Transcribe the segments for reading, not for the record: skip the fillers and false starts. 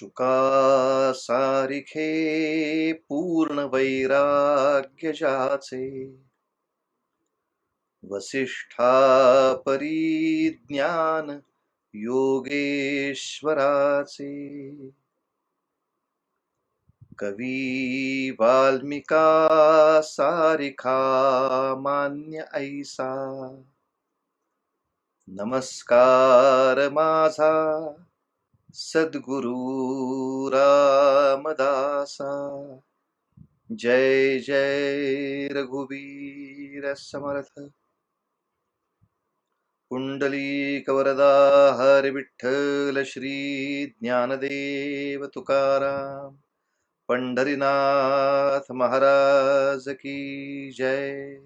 शुका सारिखे पूर्ण वैराग्य जाचे, वसिष्ठा परिज्ञान योगेश्वराचे, कवी वाल्मिका सारिखा मान्य ऐसा, नमस्कार माझा सद्गुरु रामदासा. जय जय रघुवीर समर्थ. पुंडलीक वरदा हरि विठ्ठल श्री ज्ञानदेव तुकाराम पंढरीनाथ महाराज की जय.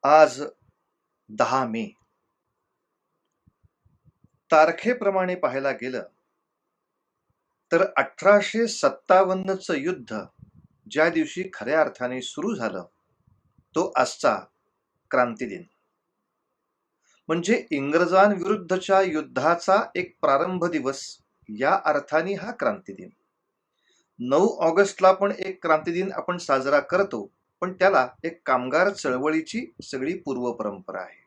आज 10 मे. तारखेप्रमाणे पाहायला गेलं तर 1857चं युद्ध ज्या दिवशी खऱ्या अर्थाने सुरू झालं तो आजचा क्रांती दिन, म्हणजे इंग्रजांविरुद्धच्या युद्धाचा एक प्रारंभ दिवस. या अर्थाने हा क्रांती दिन. 9 ऑगस्टला पण एक क्रांती दिन आपण साजरा करतो, पण त्याला एक कामगार चळवळीची सगळी पूर्व परंपरा आहे.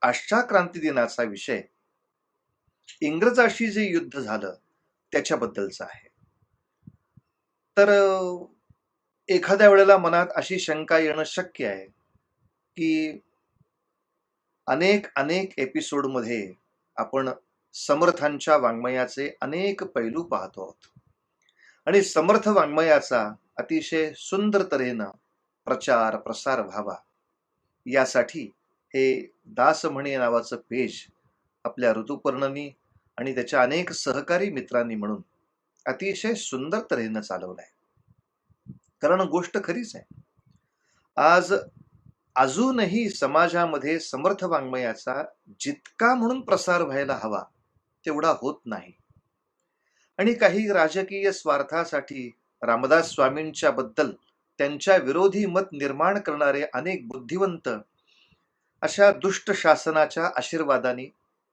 आजच्या क्रांती दिनाचा विषय इंग्रजाशी जे युद्ध झालं त्याच्याबद्दलचा आहे. तर एखाद्या वेळेला मनात अशी शंका येणं शक्य आहे की अनेक एपिसोडमध्ये आपण समर्थांच्या वाङ्मयाचे अनेक पैलू पाहतो आहोत आणि समर्थ वाङ्मयाचा अतिशय सुंदर तऱ्हेनं प्रचार प्रसार व्हावा यासाठी हे दास म्हणे नावाचं पेज आपल्या ऋतुपर्णनी आणि त्याच्या अनेक सहकारी मित्रांनी म्हणून अतिशय सुंदर तऱ्हेनं चालवलंय. कारण गोष्ट खरीच आहे, आज अजूनही समाजामध्ये समर्थ वाङ्मयाचा जितका म्हणून प्रसार व्हायला हवा तेवढा होत नाही. आणि काही राजकीय स्वार्थासाठी रामदास स्वामींच्या बद्दल त्यांच्या विरोधी मत निर्माण करणारे अनेक बुद्धिवंत अशा दुष्ट शासनाच्या आशीर्वादाने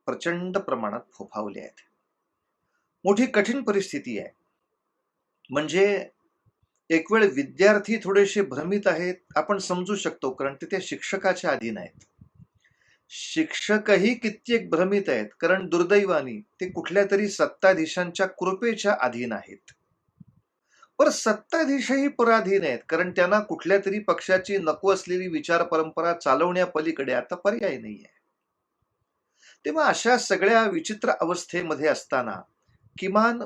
प्रचंड प्रमाणात फोफावले आहेत. मोठी कठीण परिस्थिती आहे. म्हणजे एक वेळ विद्यार्थी थोडेसे भ्रमित आहेत, आपण समजू शकतो, कारण ते शिक्षकाच्या अधीन आहेत. शिक्षकही कित्येक भ्रमित आहेत, कारण दुर्दैवानी ते कुठल्या तरी सत्ताधीशांच्या कृपेच्या अधीन आहेत. पण सत्ताधीशही पराधीन आहेत, कारण त्यांना कुठल्या तरी पक्षाची नको असलेली विचार परंपरा चालवण्यापलीकडे आता पर्याय नाहीये. तेव्हा अशा सगळ्या विचित्र अवस्थेमध्ये असताना किमान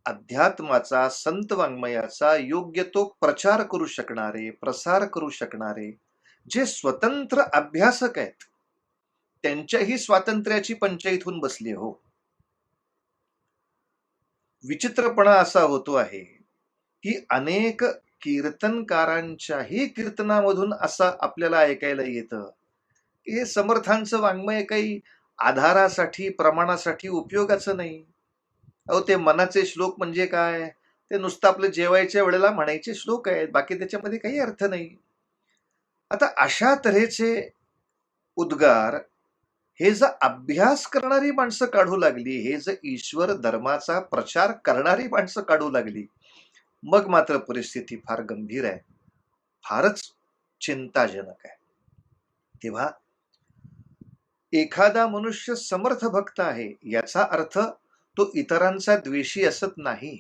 अध्यात्माचा, संत वाङ्मयाचा योग्य तो प्रचार करू शकणारे, प्रसार करू शकणारे जे स्वतंत्र अभ्यासक आहेत त्यांच्याही स्वातंत्र्याची पंचाईत होऊन बसली हो. विचित्रपणा असा होतो आहे की अनेक कीर्तनकारांच्याही कीर्तनामधून असं आपल्याला ऐकायला येतं की हे समर्थांचं वाङ्मय काही आधारासाठी, प्रमाणासाठी उपयोगाचं नाही. अहो, ते मनाचे श्लोक म्हणजे काय? ते नुसतं आपलं जेवायच्या वेळेला म्हणायचे श्लोक आहेत, बाकी त्याच्यामध्ये काही अर्थ नाही. आता अशा तऱ्हेचे उद्गार हे जर अभ्यास करणारी माणसं काढू लागली, हे जर ईश्वर धर्माचा प्रचार करणारी माणसं काढू लागली, मग मात्र परिस्थिती फार गंभीर आहे, फारच चिंताजनक आहे. तेव्हा एखादा मनुष्य समर्थ भक्त आहे याचा अर्थ तो इतरांचा द्वेषी असत नाही.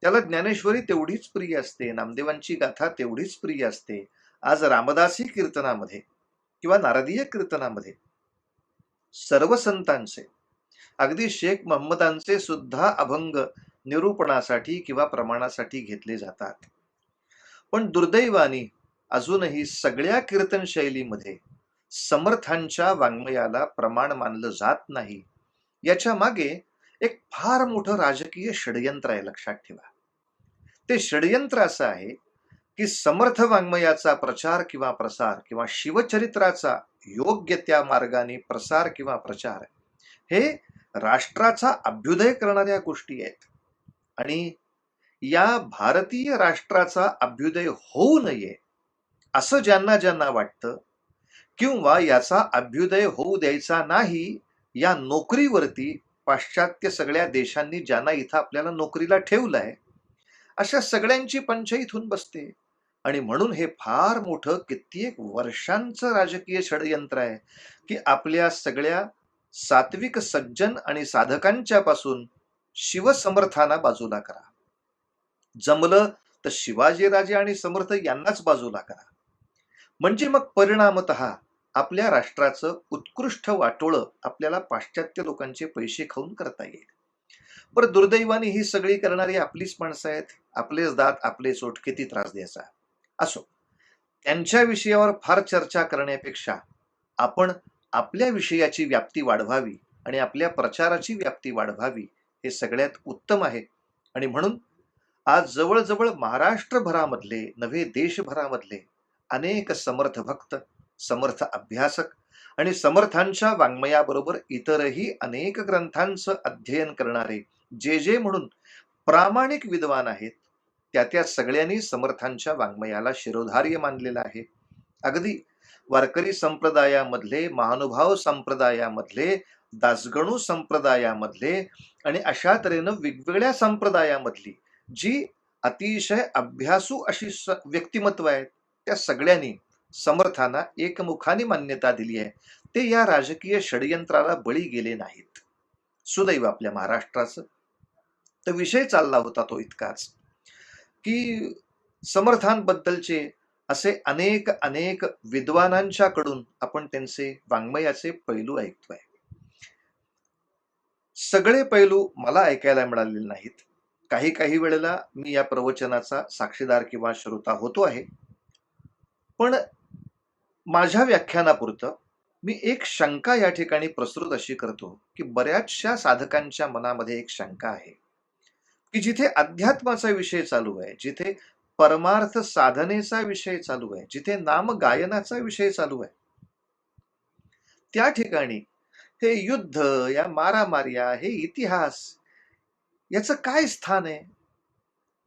त्याला ज्ञानेश्वरी तेवढीच प्रिय असते, नामदेवांची गाथा तेवढीच प्रिय असते. आज रामदासी कीर्तनामध्ये किंवा नारदीय कीर्तनामध्ये सर्व संतांचे, अगदी शेख महम्मदांचे सुद्धा अभंग निरूपणासाठी किंवा प्रमाणासाठी घेतले जातात. पण दुर्दैवाने अजूनही सगळ्या कीर्तन शैलीमध्ये समर्थांच्या वाङ्मयाला प्रमाण मानलं जात नाही. याच्या मागे एक फार मोठं राजकीय षडयंत्र आहे, लक्षात ठेवा. ते षडयंत्र असं आहे की समर्थ वाङ्मयाचा प्रचार किंवा प्रसार किंवा शिवचरित्राचा योग्य त्या मार्गाने प्रसार किंवा प्रचार हे राष्ट्राचा अभ्युदय करणाऱ्या गोष्टी आहेत. आणि या भारतीय राष्ट्राचा अभ्युदय होऊ नये असं ज्यांना ज्यांना वाटतं किंवा याचा अभ्युदय होऊ द्यायचा नाही, या नोकरीवरती पाश्चात्य सगळ्या देशांनी ज्यांना इथं आपल्याला नोकरीला ठेवलंय, अशा सगळ्यांची पंचाईत होऊन बसते. आणि म्हणून हे फार मोठं कित्येक वर्षांचं राजकीय षडयंत्र आहे, की आपल्या सगळ्या सात्विक सज्जन आणि साधकांच्या पासून शिवसमर्थांना बाजूला करा. जमलं तर शिवाजीराजे आणि समर्थ यांनाच बाजूला करा. म्हणजे मग परिणामतः आपल्या राष्ट्राचं उत्कृष्ट वाटोळं आपल्याला पाश्चात्य लोकांचे पैसे खाऊन करता येईल. बरं, दुर्दैवाने ही सगळी करणारी आपलीच माणसं आहेत. आपलेच दात आपले सोट, किती त्रास द्यायचा. असो, त्यांच्या विषयावर फार चर्चा करण्यापेक्षा आपण आपल्या विषयाची व्याप्ती वाढवावी आणि आपल्या प्रचाराची व्याप्ती वाढवावी, हे सगळ्यात उत्तम आहे. आणि म्हणून आज जवळजवळ महाराष्ट्रभरामधले नव्हे, देशभरामधले अनेक समर्थ भक्त, समर्थ अभ्यासक आणि समर्थांच्या वाङ्मयाबरोबर इतरही अनेक ग्रंथांचं अध्ययन करणारे जे जे म्हणून प्रामाणिक विद्वान आहेत, त्या सगळ्यांनी समर्थांच्या वाङ्मयाला शिरोधार्य मानलेलं आहे. अगदी वारकरी संप्रदायामधले, महानुभाव संप्रदायामधले, दासगणू संप्रदायामधले आणि अशा तऱ्हेनं वेगवेगळ्या संप्रदायामधली जी अतिशय अभ्यासू अशी व्यक्तिमत्व आहेत, त्या सगळ्यांनी समर्थांना एकमुखाने मान्यता दिली आहे. ते या राजकीय षडयंत्राला बळी गेले नाहीत. सुदैव आपल्या महाराष्ट्राचं. तर विषय चालला होता तो इतकाच, की समर्थांबद्दलचे असे अनेक अनेक विद्वानांच्याकडून आपण त्यांचे वाङ्मयाचे पैलू ऐकतोय. सगळे पैलू मला ऐकायला मिळालेले नाहीत. काही काही वेळेला मी या प्रवचनाचा साक्षीदार किंवा श्रोता होतो आहे. पण माझ्या व्याख्यानापुरतं मी एक शंका या ठिकाणी प्रस्तुत अशी करतो, की बऱ्याचशा साधकांच्या मनामध्ये एक शंका आहे, की जिथे अध्यात्माचा विषय चालू आहे, जिथे परमार्थ साधनेचा विषय चालू आहे, जिथे नाम गायनाचा विषय चालू आहे, त्या ठिकाणी हे युद्ध, या मारामार्या, हे इतिहास, याचं काय स्थान आहे?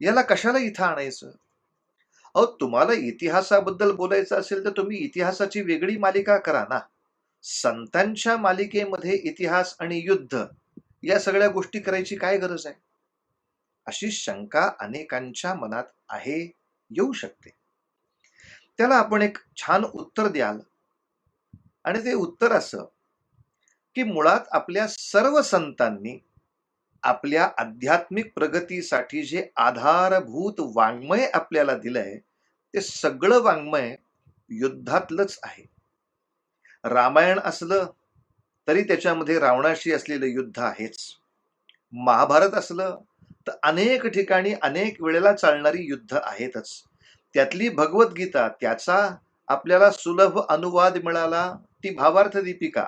याला कशाला इथं आणायचं? अहो, तुम्हाला इतिहासाबद्दल बोलायचं असेल तर तुम्ही इतिहासाची वेगळी मालिका करा ना. संतांच्या मालिकेमध्ये इतिहास आणि युद्ध या सगळ्या गोष्टी करायची काय गरज आहे? अशी शंका अनेकांच्या मनात आहे, येऊ शकते. त्याला आपण एक छान उत्तर द्याल, आणि ते उत्तर असं, की मुळात आपल्या सर्व संतांनी आपल्या आध्यात्मिक प्रगतीसाठी जे आधारभूत वाङ्मय आपल्याला दिलंय, ते सगळं वाङ्मय युद्धातलंच आहे. रामायण असलं तरी त्याच्यामध्ये रावणाशी असलेलं युद्ध आहेच. महाभारत असलं तर अनेक ठिकाणी अनेक वेळेला चालणारी युद्ध आहेतच. त्यातली भगवद्गीता, त्याचा आपल्याला सुलभ अनुवाद मिळाला, ती भावार्थ दीपिका,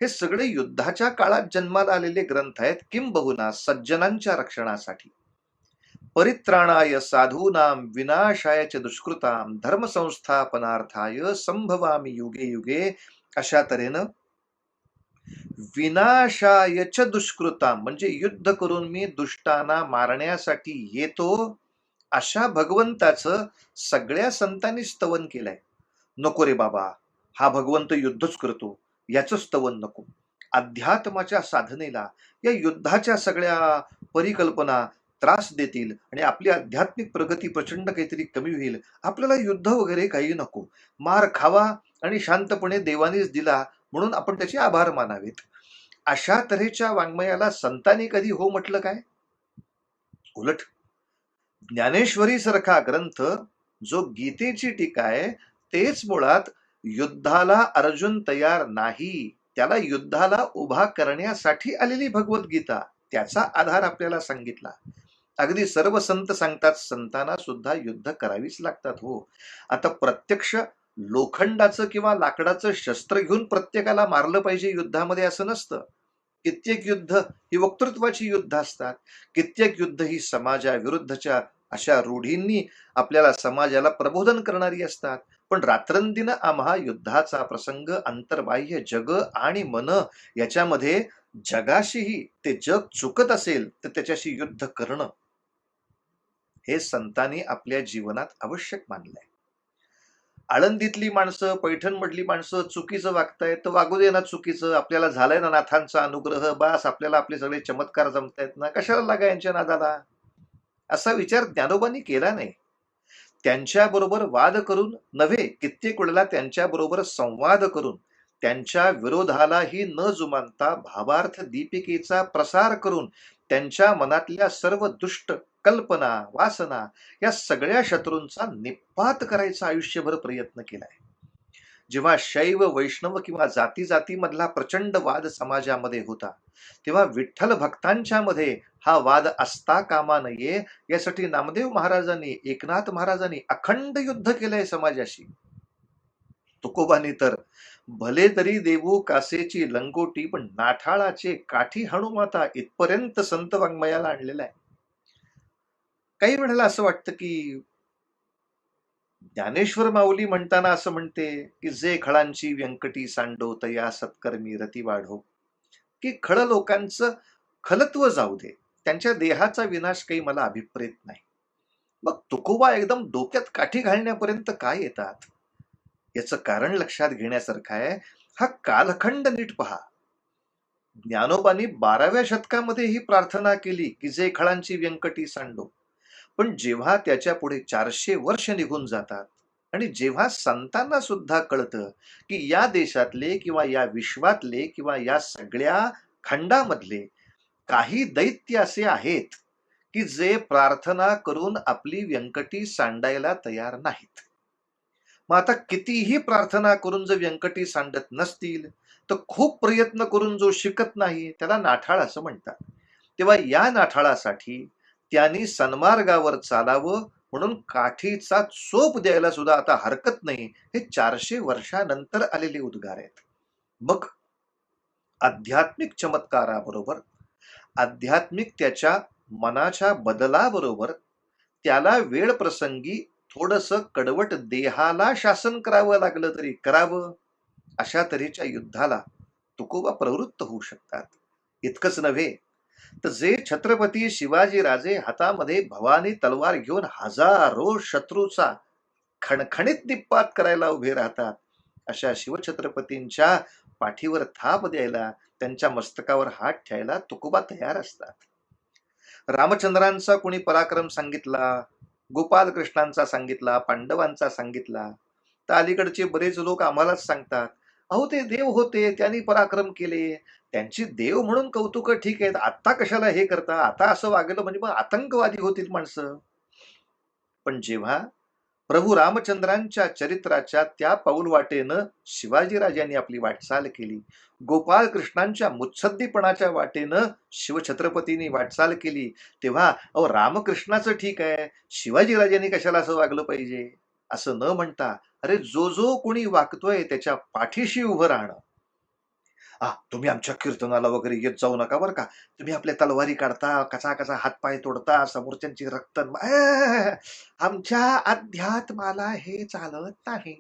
हे सगळे युद्धाच्या काळात जन्माला आलेले ग्रंथ आहेत, किंबहुना सज्जनांच्या रक्षणासाठी. परित्राणाय साधूनां विनाशाय च दुष्कृतां धर्मसंस्थापनार्थाय संभवामि युगे युगे, अशा तऱ्हेनं विनाशाय च दुष्कृतां म्हणजे युद्ध करून मी दुष्टांना मारण्यासाठी येतो, अशा भगवंताचं सगळ्या संतांनी स्तवन केलंय. नको रे बाबा, हा भगवंत युद्धच करतो, याचं स्तवन नको. अध्यात्माच्या साधनेला या युद्धाच्या सगळ्या परिकल्पना त्रास देतील आणि आपली आध्यात्मिक प्रगती प्रचंड काहीतरी कमी होईल. आपल्याला युद्ध वगैरे काही नको. मार खावा आणि शांतपणे देवानीच दिला म्हणून आपण त्याचे आभार मानावेत. अशा तऱ्हेच्या वाङ्मयाला संतांनी कधी हो म्हटलं काय? उलट ज्ञानेश्वरी सारखा ग्रंथ, जो गीतेची टीका आहे, तेच मुळात युद्धाला अर्जुन तयार नाही, त्याला युद्धाला उभा करण्यासाठी आलेली भगवद्गीता, त्याचा आधार आपल्याला सांगितला. अगदी सर्व संत सांगतात, संतांना सुद्धा युद्ध करावीच लागतात. हो, आता प्रत्यक्ष लोखंडाचं किंवा लाकडाचं शस्त्र घेऊन प्रत्येकाला मारलं पाहिजे युद्धामध्ये असं नसतं. कित्येक युद्ध ही वक्तृत्वाची युद्ध असतात. कित्येक युद्ध ही समाजाविरुद्धच्या अशा रूढींनी आपल्याला समाजाला प्रबोधन करणारी असतात. पण रात्रंदिन आम्हा युद्धाचा प्रसंग, अंतर्बाह्य जग आणि मन याच्यामध्ये जगाशीही ते जग चुकत असेल तर त्याच्याशी युद्ध करणं, हे संतांनी आपल्या जीवनात आवश्यक मानलंय. आळंदीतली माणसं, पैठणमधली माणसं चुकीचं वागतायत तर वागू दे ना चुकीचं. आपल्याला झालंय ना नाथांचा अनुग्रह, बास आपल्याला आपले सगळे चमत्कार जमतायत ना, कशाला लागा यांच्या नादाला. असा विचार ज्ञानोबांनी केला नाही. त्यांच्याबरोबर वाद करून नव्हे, कित्येक वेळेला त्यांच्याबरोबर संवाद करून त्यांच्या विरोधालाही न जुमानता भावार्थ दीपिकेचा प्रसार करून त्यांच्या मनातल्या सर्व दुष्ट कल्पना, वासना या सगळ्या शत्रूंचा निपात करायचा आयुष्यभर प्रयत्न केलाय. जेव्हा शैव, वैष्णव किंवा जाती जातीमधला प्रचंड वाद समाजामध्ये होता, तेव्हा विठ्ठल भक्तांच्या मध्ये हा वाद असता कामा नये यासाठी नामदेव महाराजांनी, एकनाथ महाराजांनी अखंड युद्ध केलंय समाजाशी. तुकोबांनी तर भले तरी देऊ कासेची लंगोटी पण नाठाळाचे काठी हाणू माता इथपर्यंत संत वाङ्मयाला आणलेला आहे. काही वेळेला असं वाटतं की ज्ञानेश्वर माऊली म्हणताना असं म्हणते की जे खळांची व्यंकटी सांडो तया सत्कर्मी रती वाढो, की खळ लोकांचं खलत्व जाऊ दे, त्यांच्या देहाचा विनाश काही मला अभिप्रेत नाही. मग तुकोबा एकदम डोक्यात काठी घालण्यापर्यंत काय येतात? याचं कारण लक्षात घेण्यासारखं आहे. हा कालखंड नीट पहा. ज्ञानोबांनी 12व्या शतकामध्ये ही प्रार्थना केली की जे खळांची व्यंकटी सांडो, पण जेव्हा त्याच्या पुढे 400 वर्ष निघून जातात आणि जेव्हा संतांना सुद्धा कळतं की या देशातले किंवा या विश्वातले किंवा या सगळ्या खंडामधले काही दैत्य असे आहेत की जे प्रार्थना करून आपली व्यंकटी सांडायला तयार नाहीत. मग आता कितीही प्रार्थना करून जर व्यंकटी सांडत नसतील तर खूप प्रयत्न करून जो शिकत नाही त्याला नाठाळ असं म्हणतात. तेव्हा या नाठाळासाठी त्यांनी सन्मार्गावर चालावं म्हणून काठीचा चोप द्यायला सुद्धा आता हरकत नाही. हे 400 वर्षानंतर आलेले उद्गार आहेत. मग आध्यात्मिक चमत्काराबरोबर, आध्यात्मिक त्याच्या मनाच्या बदलाबरोबर त्याला वेळ प्रसंगी थोडस कडवट देहाला शासन करावं लागलं तरी करावं, अशा तऱ्हेच्या युद्धाला तुकोबा प्रवृत्त होऊ शकतात. इतकंच नव्हे तर जे छत्रपती शिवाजी राजे हातामध्ये भवानी तलवार घेऊन हजारो शत्रूचा खणखणीत निपात करायला उभे राहतात, अशा शिवछत्रपतींच्या पाठीवर थाप द्यायला, त्यांच्या मस्तकावर हात ठेवायला तुकोबा तयार असतात. रामचंद्रांचा कोणी पराक्रम सांगितला, गोपाल कृष्णांचा सांगितला, पांडवांचा सांगितला, तर अलीकडचे बरेच लोक आम्हालाच सांगतात अहो ते देव होते, त्यांनी पराक्रम केले, त्यांची देव म्हणून कौतुक ठीक आहेत, आता कशाला हे करता, आता असं वागलं म्हणजे मग आतंकवादी होतील माणसं. पण जेव्हा प्रभू रामचंद्रांच्या चरित्राच्या त्या पाऊलवाटेनं शिवाजीराजांनी आपली वाटचाल केली, गोपाळ कृष्णांच्या मुत्सद्दीपणाच्या वाटेनं शिवछत्रपतींनी वाटचाल केली, तेव्हा अहो रामकृष्णाचं ठीक आहे, शिवाजीराजांनी कशाला असं वागलं पाहिजे असं न म्हणता, अरे जो जो कोणी वागतोय त्याच्या पाठीशी उभं राहणं. तुम्ही आमच्या कीर्तनाला वगैरे येत जाऊ नका बरं का, तुम्ही आपल्या तलवारी काढता, कसा कसा हातपाय तोडता, समोरच्यांची रक्त, आमच्या अध्यात्माला हे चालत नाही,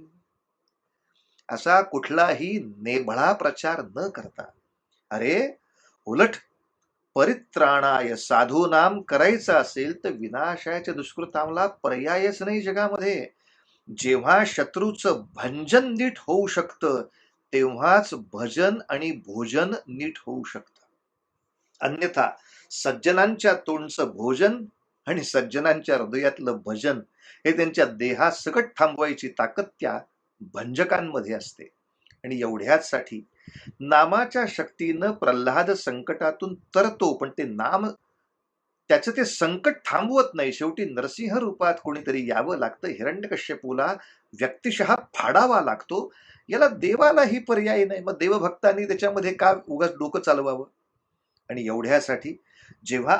असा कुठलाही नेभळा प्रचार न करता, अरे उलट परित्राणाय साधूनाम करायचं असेल तर विनाशाच्या दुष्कृतांना पर्यायच नाही जगामध्ये. जेव्हा शत्रूचं भंजन नीट होऊ शकतं तेव्हाच भजन आणि भोजन नीट होऊ शकतं. अन्यथा सज्जनांच्या तोंडचं भोजन आणि सज्जनांच्या हृदयातलं भजन हे त्यांच्या देहासकट थांबवायची ताकद त्या भंजकांमध्ये असते. आणि एवढ्याचसाठी नामाच्या शक्तीनं प्रल्हाद संकटातून तरतो, पण ते नाम त्याचं ते संकट थांबवत नाही. शेवटी नरसिंह रूपात कोणीतरी यावं लागतं, हिरण्यकश्यपूला व्यक्तिशः फाडावा लागतो. याला देवालाही पर्याय नाही, मग देवभक्तांनी त्याच्यामध्ये का उगाच डोकं चालवावं. आणि एवढ्यासाठी जेव्हा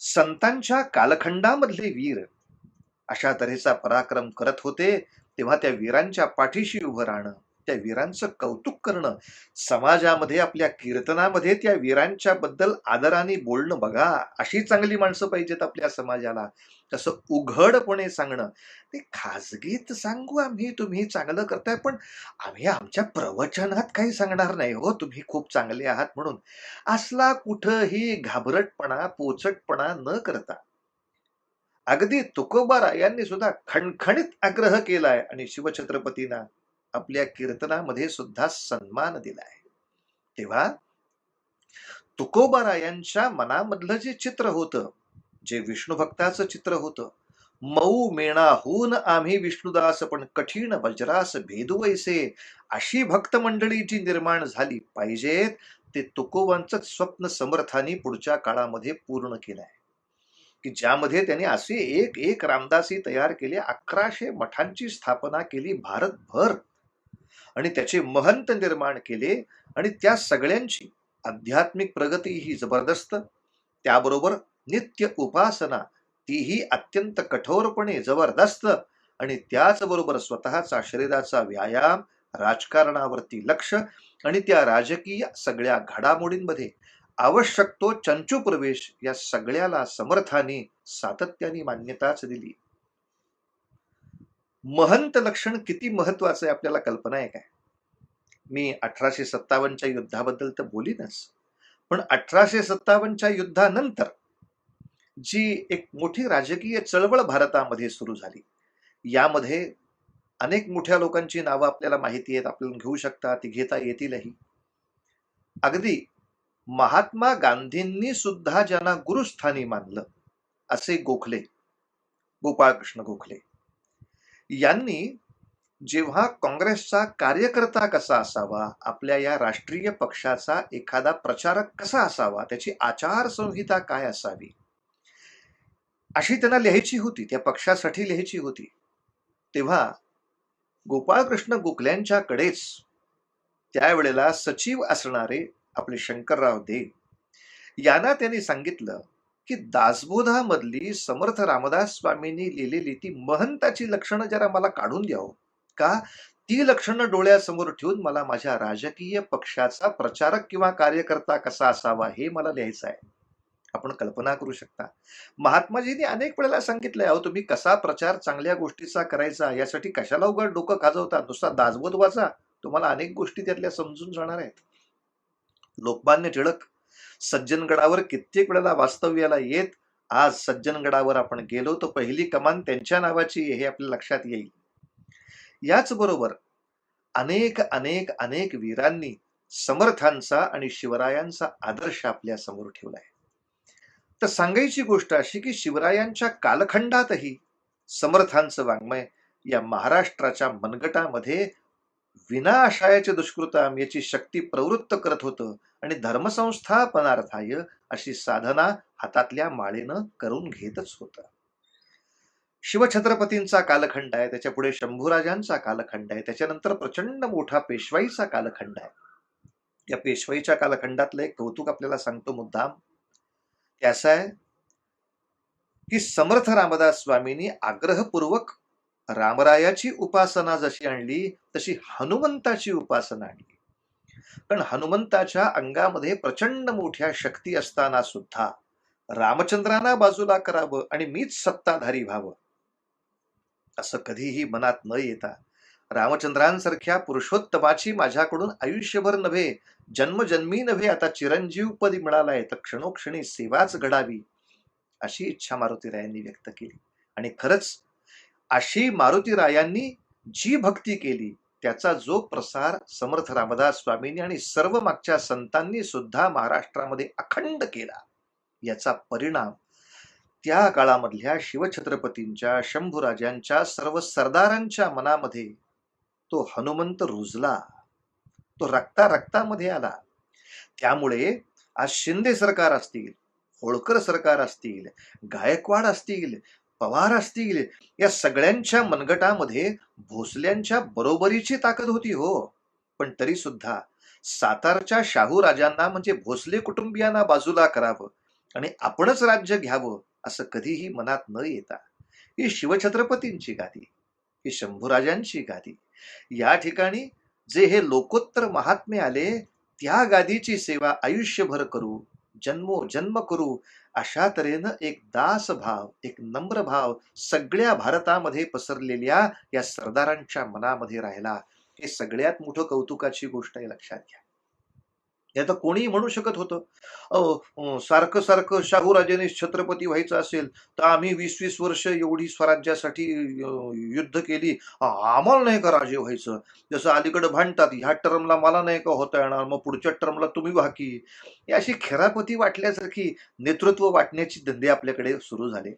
संतांच्या कालखंडामधले वीर अशा तऱ्हेचा पराक्रम करत होते, तेव्हा त्या वीरांच्या पाठीशी उभं राहणं, त्या वीरांचं कौतुक करणं, समाजामध्ये आपल्या कीर्तनामध्ये त्या वीरांच्या बद्दल आदराने बोलणं. बघा अशी चांगली माणसं पाहिजेत आपल्या समाजाला, तसं उघडपणे सांगणं. ते खाजगीत सांगू आम्ही तुम्ही चांगलं करताय, पण आम्ही आमच्या प्रवचनात काही सांगणार नाही हो तुम्ही खूप चांगले आहात म्हणून, असला कुठंही घाबरटपणा पोचटपणा न करता अगदी तुकोबारायांनी सुद्धा खणखणीत आग्रह केलाय आणि शिवछत्रपतींना आपल्या कीर्तनामध्ये सुद्धा सन्मान दिलाय. तेव्हा तुकोबारायांच्या मनामधलं जे चित्र होतं, जे विष्णू भक्ताचं चित्र होतं, मऊ मेणाहून आम्ही विष्णुदास पण कठीण वज्रास भेदू वैसे, अशी भक्त मंडळी जी निर्माण झाली पाहिजेत, ते तुकोबांचंच स्वप्न समर्थांनी पुढच्या काळामध्ये पूर्ण केलंय. की ज्यामध्ये त्यांनी असे एक एक रामदासी तयार केले, 1100 मठांची स्थापना केली भारतभर आणि त्याचे महंत निर्माण केले आणि त्या सगळ्यांची आध्यात्मिक प्रगती ही जबरदस्त, त्याबरोबर नित्य उपासना तीही अत्यंत कठोरपणे जबरदस्त आणि त्याचबरोबर स्वतःचा शरीराचा व्यायाम, राजकारणावरती लक्ष आणि त्या राजकीय सगळ्या घडामोडींमध्ये आवश्यक तो चंचू प्रवेश, या सगळ्याला समर्थांनी सातत्याने मान्यताच दिली. महंत लक्षण किती महत्वाचं आहे आपल्याला कल्पना आहे काय? मी 1857च्या युद्धाबद्दल तर बोलीनच, पण 1857च्या युद्धानंतर जी एक मोठी राजकीय चळवळ भारतामध्ये सुरू झाली, यामध्ये अनेक मोठ्या लोकांची नावं आपल्याला माहिती आहेत, आपल्याला घेऊ शकता, ती घेता येतीलही. अगदी महात्मा गांधींनी सुद्धा ज्यांना गुरुस्थानी मानलं, असे गोखले, गोपाळकृष्ण गोखले यांनी जेव्हा काँग्रेसचा कार्यकर्ता कसा असावा, आपल्या या राष्ट्रीय पक्षाचा एखादा प्रचारक कसा असावा, त्याची आचारसंहिता काय असावी, अशी त्यांना लिहायची होती, त्या पक्षासाठी लिहायची होती. तेव्हा गोपाळकृष्ण गोखल्यांच्याकडेच त्यावेळेला सचिव असणारे आपले शंकरराव दे यांना त्यांनी सांगितलं की दासबोधामधली समर्थ रामदास स्वामींनी लिहिलेली ती महंताची लक्षणं जरा मला काढून द्यावं का, ती लक्षणं डोळ्यासमोर ठेवून मला माझ्या राजकीय पक्षाचा प्रचारक किंवा कार्यकर्ता कसा असावा हे मला लिहायचं आहे. आपण कल्पना करू शकता, महात्माजींनी अनेक वेळेला सांगितलंय, अहो तुम्ही कसा प्रचार चांगल्या गोष्टीचा करायचा, यासाठी कशाला उघड डोकं खाजवता, नुसता दासबोध वाचा, तुम्हाला अनेक गोष्टी त्यातल्या समजून जाणार आहेत. लोकमान्य टिळक सज्जनगडावर कित्येक वेळेला वास्तव्याला येत, आज सज्जनगडावर आपण गेलो तर पहिली कमान त्यांच्या नावाची हे आपल्या लक्षात येईल. याच बरोबर अनेक अनेक अनेक वीरांनी समर्थांचा आणि शिवरायांचा आदर्श आपल्या समोर ठेवलाय. तर सांगायची गोष्ट अशी की शिवरायांच्या कालखंडातही समर्थांचं वाङ्मय या महाराष्ट्राच्या मनगटामध्ये विनाशायाचे दुष्कृताम याची शक्ती प्रवृत्त करत होतं आणि धर्मसंस्थापनार्थाय अशी साधना हातातल्या माळेनं करून घेतच होतं. शिवछत्रपतींचा कालखंड आहे, त्याच्या पुढे शंभूराजांचा कालखंड आहे, त्याच्यानंतर प्रचंड मोठा पेशवाईचा कालखंड आहे. या पेशवाईच्या कालखंडातलं एक कौतुक आपल्याला सांगतो मुद्दाम, ते असं आहे की समर्थ रामदास स्वामींनी आग्रहपूर्वक रामरायाची उपासना जशी आणली तशी हनुमंताची उपासना आणली. पण हनुमंताच्या अंगामध्ये प्रचंड मोठ्या शक्ती असताना सुद्धा रामचंद्रांना बाजूला करावं आणि मीच सत्ताधारी व्हावं असं कधीही मनात न येता, रामचंद्रांसारख्या पुरुषोत्तमाची माझ्याकडून आयुष्यभर नव्हे, जन्मजन्मी नव्हे, आता चिरंजीव पदी मिळालाय तर क्षणोक्षणी सेवाच घडावी अशी इच्छा मारुतीरायांनी व्यक्त केली. आणि खरंच अशी मारुतीरायांनी जी भक्ती केली त्याचा जो प्रसार समर्थ रामदास स्वामींनी आणि सर्व मागच्या संतांनी सुद्धा महाराष्ट्रामध्ये अखंड केला, याचा परिणाम त्या काळामधल्या शिवछत्रपतींच्या, शंभूराजांच्या, सर्व सरदारांच्या मनामध्ये तो हनुमंत रुजला, तो रक्ता रक्तामध्ये आला. त्यामुळे आज शिंदे सरकार असतील, होळकर सरकार असतील, गायकवाड असतील, पवार असतील, या सगळ्यांच्या मनगटामध्ये भोसल्यांच्या बरोबरीची ताकद होती हो. पण तरी सुद्धा सातारच्या शाहू राजांना म्हणजे भोसले कुटुंबियांना बाजूला करावं आणि आपणच राज्य घ्यावं असं कधीही मनात न येता, ही शिवछत्रपतींची गादी, ही शंभूराजांची गादी, या ठिकाणी जे हे लोकोत्तर महात्मे आले त्या गादीची सेवा आयुष्यभर करू, जन्मोजन्म करू, अशा तऱ्हेनं एक दासभाव, एक नम्र भाव सगळ्या भारतामध्ये पसरलेल्या या सरदारांच्या मनामध्ये राहिला. हे सगळ्यात मोठं कौतुकाची गोष्ट आहे, लक्षात घ्या. हे तर कोणीही म्हणू शकत होतं. सारखं सारखं शाहूराजाने छत्रपती व्हायचं असेल तर आम्ही 20-20 वर्ष एवढी स्वराज्यासाठी युद्ध केली, आम्हाला नाही का राजे व्हायचं? जसं अलीकडे भांडतात, ह्या टर्मला मला नाही का होता येणार, मग पुढच्या टर्मला तुम्ही व्हा की. ही अशी खेरापती वाटल्यासारखी नेतृत्व वाटण्याची धंदे आपल्याकडे सुरू झाले.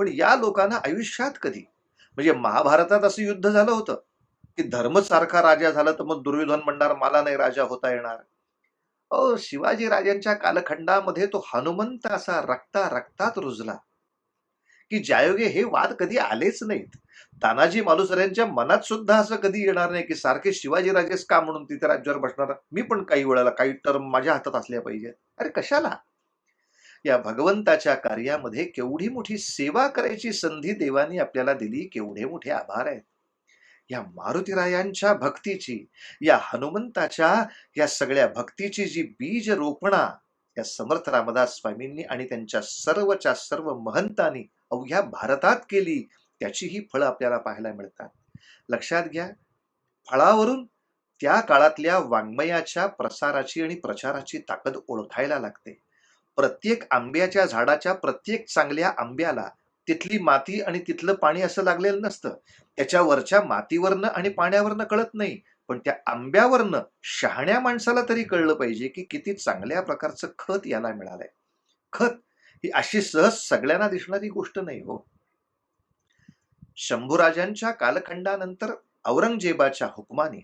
पण या लोकांना आयुष्यात कधी, म्हणजे महाभारतात असं युद्ध झालं होतं की धर्म सारखा राजा झाला तर मग दुर्योधन म्हणणार मला नाही राजा होता येणार. शिवाजी राजांच्या कालखंडामध्ये तो हनुमंत असा रक्ता रक्तात रुजला की ज्यायोगे हे वाद कधी आलेच नाहीत. तानाजी मालुसऱ्यांच्या मनात सुद्धा असं कधी येणार नाही की सारखे शिवाजी राजेच का म्हणून तिथे राज्यावर बसणार, मी पण काही वेळेला काही टर्म माझ्या हातात असल्या पाहिजे. अरे कशाला? या भगवंताच्या कार्यामध्ये केवढी मोठी सेवा करायची संधी देवानी आपल्याला दिली, केवढे मोठे आभार आहेत. या मारुतीरायांच्या भक्तीची, या हनुमंताच्या या सगळ्या भक्तीची जी बीज रोपणा या समर्थ रामदास स्वामींनी आणि त्यांच्या सर्वच्या सर्व महंतांनी अवघ्या भारतात केली, त्याची ही फळं आपल्याला पाहायला मिळतात. लक्षात घ्या, फळावरून त्या काळातल्या वाङ्मयाच्या प्रसाराची आणि प्रचाराची ताकद ओळखायला लागते. प्रत्येक आंब्याच्या झाडाच्या प्रत्येक चांगल्या आंब्याला तिथली माती आणि तिथलं पाणी असं लागलेलं नसतं. त्याच्यावरच्या मातीवरनं आणि पाण्यावरनं कळत नाही, पण त्या आंब्यावरनं शहाण्या माणसाला तरी कळलं पाहिजे की किती चांगल्या प्रकारचं खत याला मिळालंय. खत ही अशी सहज सगळ्यांना दिसणारी गोष्ट नाही हो. शंभूराजांच्या कालखंडानंतर औरंगजेबाच्या हुकमाने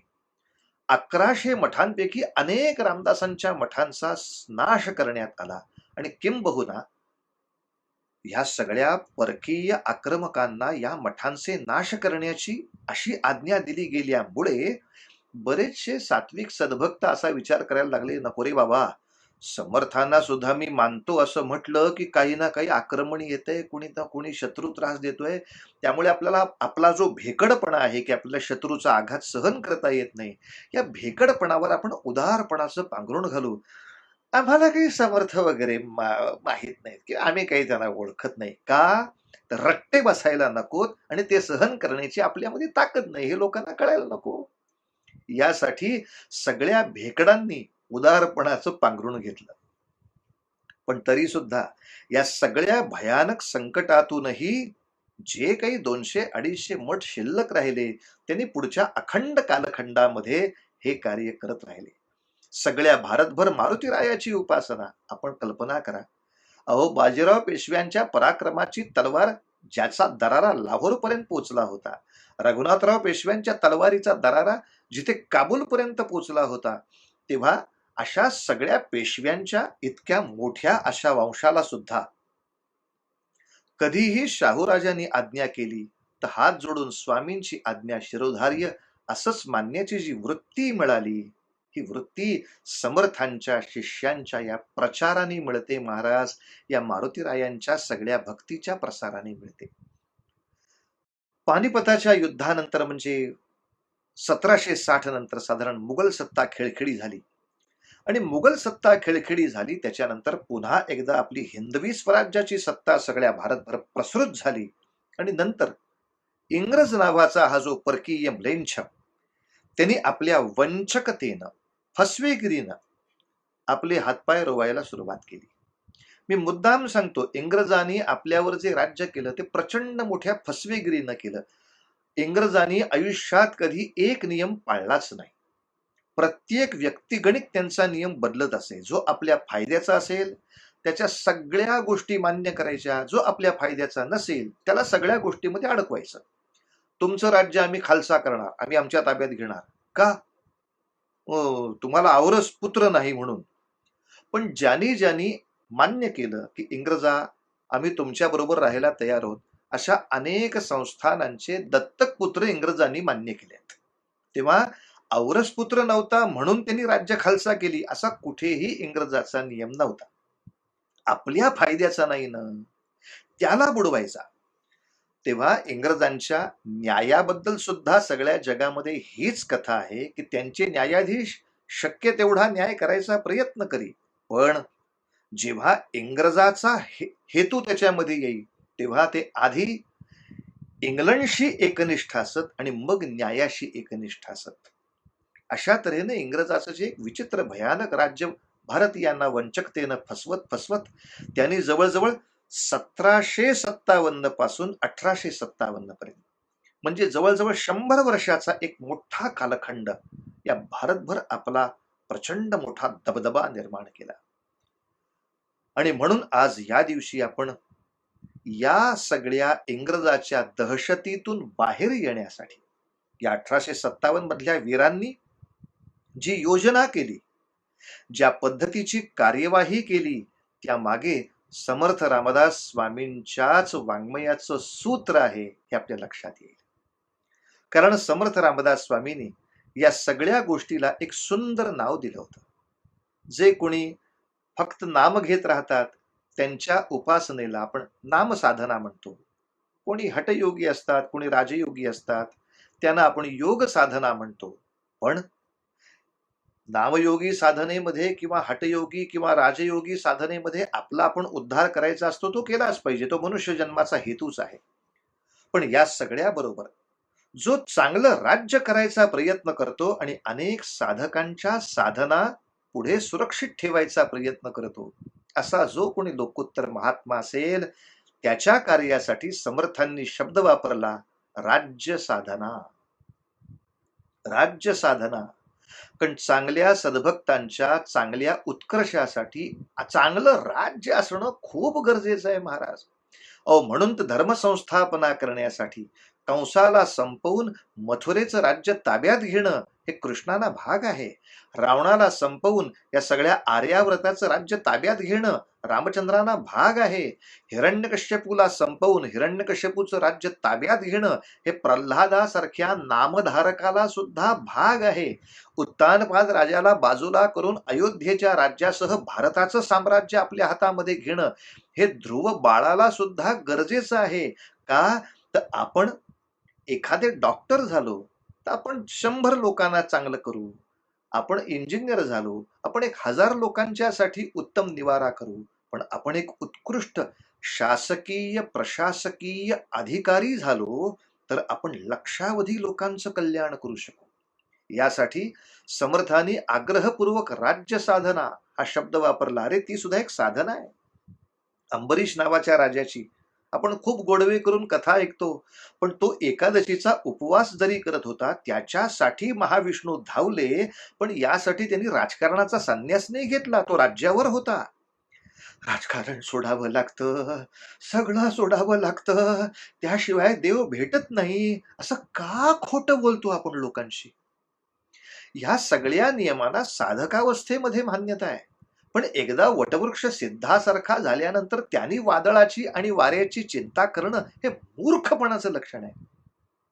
1100 मठांपैकी अनेक रामदासांच्या मठांचा नाश करण्यात आला आणि किंबहुना ह्या सगळ्या परकीय आक्रमकांना या मठांचे नाश करण्याची अशी आज्ञा दिली गेल्यामुळे बरेचसे सात्विक सद्भक्त असा विचार करायला लागले, नको रे बाबा, समर्थांना सुद्धा मी मानतो असं म्हटलं की काही ना काही आक्रमण येतंय, कुणी ना कुणी शत्रू त्रास देतोय, त्यामुळे आपल्याला आपला जो भेकडपणा आहे की आपल्याला शत्रूचा आघात सहन करता येत नाही, या भेकडपणावर आपण उदारपणाचं पांघरुण घालू. आम्हाला काही समर्थ वगैरे माहीत नाहीत की आम्ही काही त्यांना ओळखत नाही का, तर रट्टे बसायला नकोत आणि ते सहन करण्याची आपल्यामध्ये ताकद नाही हे लोकांना कळायला नको. यासाठी सगळ्या भेकडांनी उदारपणाचं पांघरुण घेतलं. पण तरी सुद्धा या सगळ्या भयानक संकटातूनही जे काही 200-250 मठ शिल्लक राहिले त्यांनी पुढच्या अखंड कालखंडामध्ये हे कार्य करत राहिले. सगळ्या भारतभर मारुतीरायाची उपासना. आपण कल्पना करा, अहो बाजीराव पेशव्यांच्या पराक्रमाची तलवार ज्याचा दरारा लाहोरपर्यंत पोचला होता, रघुनाथराव पेशव्यांच्या तलवारीचा दरारा जिथे काबूलपर्यंत पोचला होता, तेव्हा अशा सगळ्या पेशव्यांच्या इतक्या मोठ्या अशा वंशाला सुद्धा कधीही शाहूराजांनी आज्ञा केली तर हात जोडून स्वामींची आज्ञा शिरोधार्य असंच मानण्याची जी वृत्ती मिळाली, ही वृत्ती समर्थांच्या शिष्यांच्या या प्रचाराने मिळते महाराज, या मारुतीरायांच्या सगळ्या भक्तीच्या प्रसाराने मिळते. पानिपताच्या युद्धानंतर म्हणजे 1760 नंतर साधारण मुघल सत्ता खेळखेळी झाली आणि मुघल सत्ता खेळखेळी झाली त्याच्यानंतर पुन्हा एकदा आपली हिंदवी स्वराज्याची सत्ता सगळ्या भारतभर प्रसृत झाली आणि नंतर इंग्रज नावाचा हा जो परकीय म्लेच्छ, त्यांनी आपल्या वंचकतेनं, फसवेगिरीनं आपले हातपाय रोवायला सुरुवात केली. मी मुद्दाम सांगतो, इंग्रजांनी आपल्यावर जे राज्य केलं ते प्रचंड मोठ्या फसवेगिरीनं केलं. इंग्रजांनी आयुष्यात कधी एक नियम पाळलाच नाही. प्रत्येक व्यक्तिगणिक त्यांचा नियम बदलत असे. जो आपल्या फायद्याचा असेल त्याच्या सगळ्या गोष्टी मान्य करायच्या, जो आपल्या फायद्याचा नसेल त्याला सगळ्या गोष्टीमध्ये अडकवायचं. तुमचं राज्य आम्ही खालसा करणार, आम्ही आमच्या ताब्यात घेणार का? तुम्हाला औरस पुत्र नाही म्हणून. पण ज्यांनी ज्यांनी मान्य केलं की इंग्रजा आम्ही तुमच्या बरोबर राहायला तयार आहोत, अशा अनेक संस्थानांचे दत्तक पुत्र इंग्रजांनी मान्य केलेत. तेव्हा औरस पुत्र नव्हता म्हणून त्यांनी राज्य खालसा केली असा कुठेही इंग्रजाचा नियम नव्हता. आपल्या फायद्याचा नाही ना, त्याला बुडवायचा. तेव्हा इंग्रजांच्या न्यायाबद्दल सुद्धा सगळ्या जगामध्ये हीच कथा आहे की त्यांचे न्यायाधीश शक्य तेवढा न्याय करायचा प्रयत्न करी, पण जेव्हा इंग्रजाचा हेतू त्याच्यामध्ये येईल तेव्हा ते आधी इंग्लंडशी एकनिष्ठ असत आणि मग न्यायाशी एकनिष्ठ असत. अशा तऱ्हेने इंग्रजाचं जे एक विचित्र भयानक राज्य भारतीयांना वंचकतेनं फसवत फसवत त्यांनी जवळजवळ 1757 पासून 1857 पर्यंत म्हणजे जवळजवळ 100 वर्षाचा एक मोठा कालखंड या भारतभर आपला प्रचंड मोठा दबदबा निर्माण केला. आणि म्हणून आज या दिवशी आपण या सगळ्या इंग्रजाच्या दहशतीतून बाहेर येण्यासाठी या 1857 मधल्या वीरांनी जी योजना केली, ज्या पद्धतीची कार्यवाही केली, त्या मागे समर्थ रामदास स्वामींच्याच वाङ्मयाचं सूत्र आहे हे आपल्या लक्षात येईल. कारण समर्थ रामदास स्वामींनी या सगळ्या गोष्टीला एक सुंदर नाव दिलं होतं. जे कोणी फक्त नाम घेत राहतात त्यांच्या उपासनेला आपण नामसाधना म्हणतो. कोणी हठयोगी असतात, कोणी राजयोगी असतात, त्यांना आपण योग साधना म्हणतो. पण नामयोगी साधनेमध्ये किंवा हठयोगी किंवा राजयोगी साधनेमध्ये आपला आपण उद्धार करायचा असतो, तो केलाच पाहिजे, तो मनुष्य जन्माचा हेतूच आहे. पण या सगळ्या बरोबर जो चांगलं राज्य करायचा प्रयत्न करतो आणि अनेक साधकांच्या साधना पुढे सुरक्षित ठेवायचा प्रयत्न करतो, असा जो कोणी लोकोत्तर महात्मा असेल, त्याच्या कार्यासाठी समर्थांनी शब्द वापरला राज्य साधना. राज्य साधना. कारण चांगल्या सद्भक्तांच्या चांगल्या उत्कर्षासाठी चांगलं राज्य असणं खूप गरजेचं आहे महाराज. म्हणून तर धर्मसंस्थापना करण्यासाठी कंसाला संपवून मथुरेचं राज्य ताब्यात घेणं हे कृष्णाला भाग आहे. रावणाला संपवून या सगळ्या आर्याव्रताचं राज्य ताब्यात घेणं रामचंद्रांना भाग आहे. हिरण्यकश्यपूला संपवून हिरण्यकश्यपूचं राज्य ताब्यात घेणं हे प्रल्हादासारख्या नामधारकाला सुद्धा भाग आहे. उत्तानपाद राजाला बाजूला करून अयोध्येच्या राज्यासह भारताचं साम्राज्य आपल्या हातामध्ये घेणं हे ध्रुव बाळाला सुद्धा गरजेचं आहे. का तर आपण एखादे डॉक्टर झालो तर आपण 100 लोकांना चांगलं करू. आपण इंजिनियर झालो, आपण 1000 लोकांच्यासाठी उत्तम निवारा करू. पण आपण एक उत्कृष्ट शासकीय प्रशासकीय अधिकारी झालो तर आपण लक्षावधी लोकांचं कल्याण करू शकू. यासाठी समर्थांनी आग्रहपूर्वक राज्य साधना हा शब्द वापरला. अरे ती सुद्धा एक साधना आहे. अंबरीश नावाच्या राजाची आपण खूप गोडवे करून कथा ऐकतो, पण तो एकादशीचा उपवास जरी करत होता त्याच्यासाठी महाविष्णू धावले, पण यासाठी त्यांनी राजकारणाचा संन्यास नाही घेतला. तो राज्यावर होता. राजकारण सोडावं लागतं, सगळं सोडावं लागतं, त्याशिवाय देव भेटत नाही, असं का खोटं बोलतो आपण लोकांशी? ह्या सगळ्या नियमांना साधकावस्थेमध्ये मान्यता आहे. पण एकदा वटवृक्ष सिद्धासारखा झाल्यानंतर त्यांनी वादळाची आणि वाऱ्याची चिंता करणं हे मूर्खपणाचं लक्षण आहे.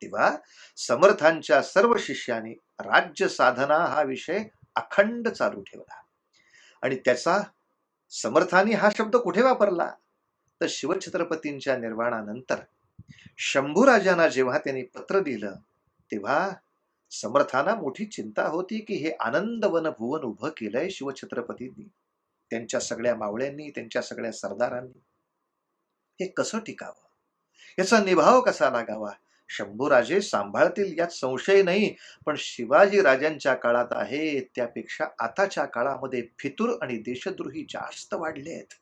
तेव्हा समर्थांच्या सर्व शिष्यांनी राज्य साधना हा विषय अखंड चालू ठेवला. आणि त्याचा समर्थांनी हा शब्द कुठे वापरला तर शिवछत्रपतींच्या निर्वाणानंतर शंभूराजांना जेव्हा त्यांनी पत्र दिलं तेव्हा समर्थांना मोठी चिंता होती की हे आनंदवन भुवन उभं केलंय शिवछत्रपतींनी, त्यांच्या सगळ्या मावळ्यांनी, त्यांच्या सगळ्या सरदारांनी. हे कसं टिकावं, याचा निभाव कसा लागावा? शंभूराजे सांभाळतील यात संशय नाही, पण शिवाजी राजांच्या काळात आहे त्यापेक्षा आताच्या काळामध्ये फितूर आणि देशद्रोही जास्त वाढले आहेत.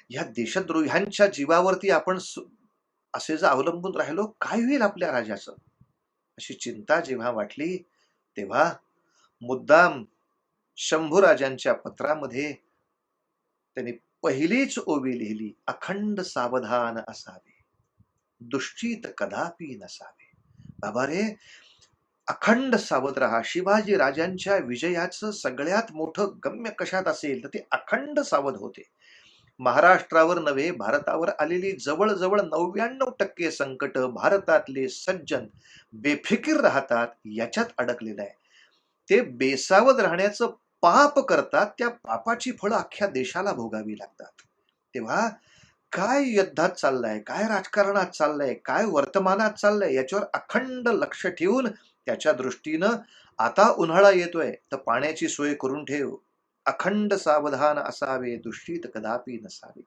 या देशद्रोह्यांच्या जीवावरती आपण असे जर अवलंबून राहिलो काय होईल आपल्या राजाचं, अशी चिंता जेव्हा वाटली तेव्हा मुद्दाम शंभूराजांच्या पत्रामध्ये त्यांनी पहिलीच ओवी लिहिली, अखंड सावधान असावे, दुश्चित कदापि नसावे. बाबा रे, अखंड सावध राहा. शिवाजी राजांच्या विजयाचं सगळ्यात मोठं गम्य कशात असेल तर ते अखंड सावध होते. महाराष्ट्रावर नव्हे भारतावर आलेली जवळजवळ 99% संकट भारतातले सज्जन बेफिकीर राहतात याच्यात अडकलेलं आहे. ते बेसावध राहण्याचं पाप करतात, त्या पापाची फळं अख्ख्या देशाला भोगावी लागतात. तेव्हा काय युद्धात चाललंय, काय राजकारणात चाललंय, काय वर्तमानात चाललंय याच्यावर अखंड लक्ष ठेवून त्याच्या दृष्टीनं आता उन्हाळा येतोय तर पाण्याची सोय करून ठेव, अखंड सावधान असावे, दुश्चित कदापि नसावे.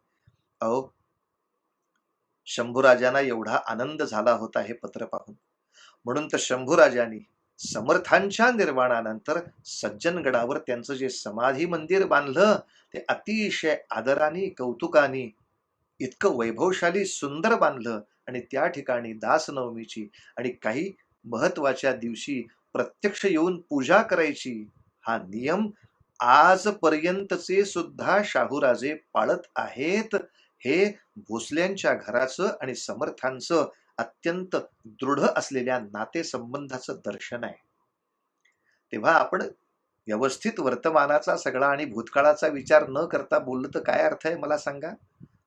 अहो शंभूराजांना एवढा आनंद झाला होता हे पत्र पाहून, म्हणून तर शंभूराजांनी समर्थांच्या निर्वाणानंतर सज्जनगडावर त्यांचं जे समाधी मंदिर बांधलं ते अतिशय आदराने कौतुकाने इतकं वैभवशाली सुंदर बांधलं आणि त्या ठिकाणी दासनवमीची आणि काही महत्वाच्या दिवशी प्रत्यक्ष येऊन पूजा करायची हा नियम आजपर्यंतचे सुद्धा शाहूराजे पाळत आहेत. हे भोसल्यांच्या घराचं आणि समर्थांचं अत्यंत दृढ असलेल्या नातेसंबंधाचं दर्शन आहे. तेव्हा आपण व्यवस्थित वर्तमानाचा सगळा आणि भूतकाळाचा विचार न करता बोललं तर काय अर्थ आहे मला सांगा.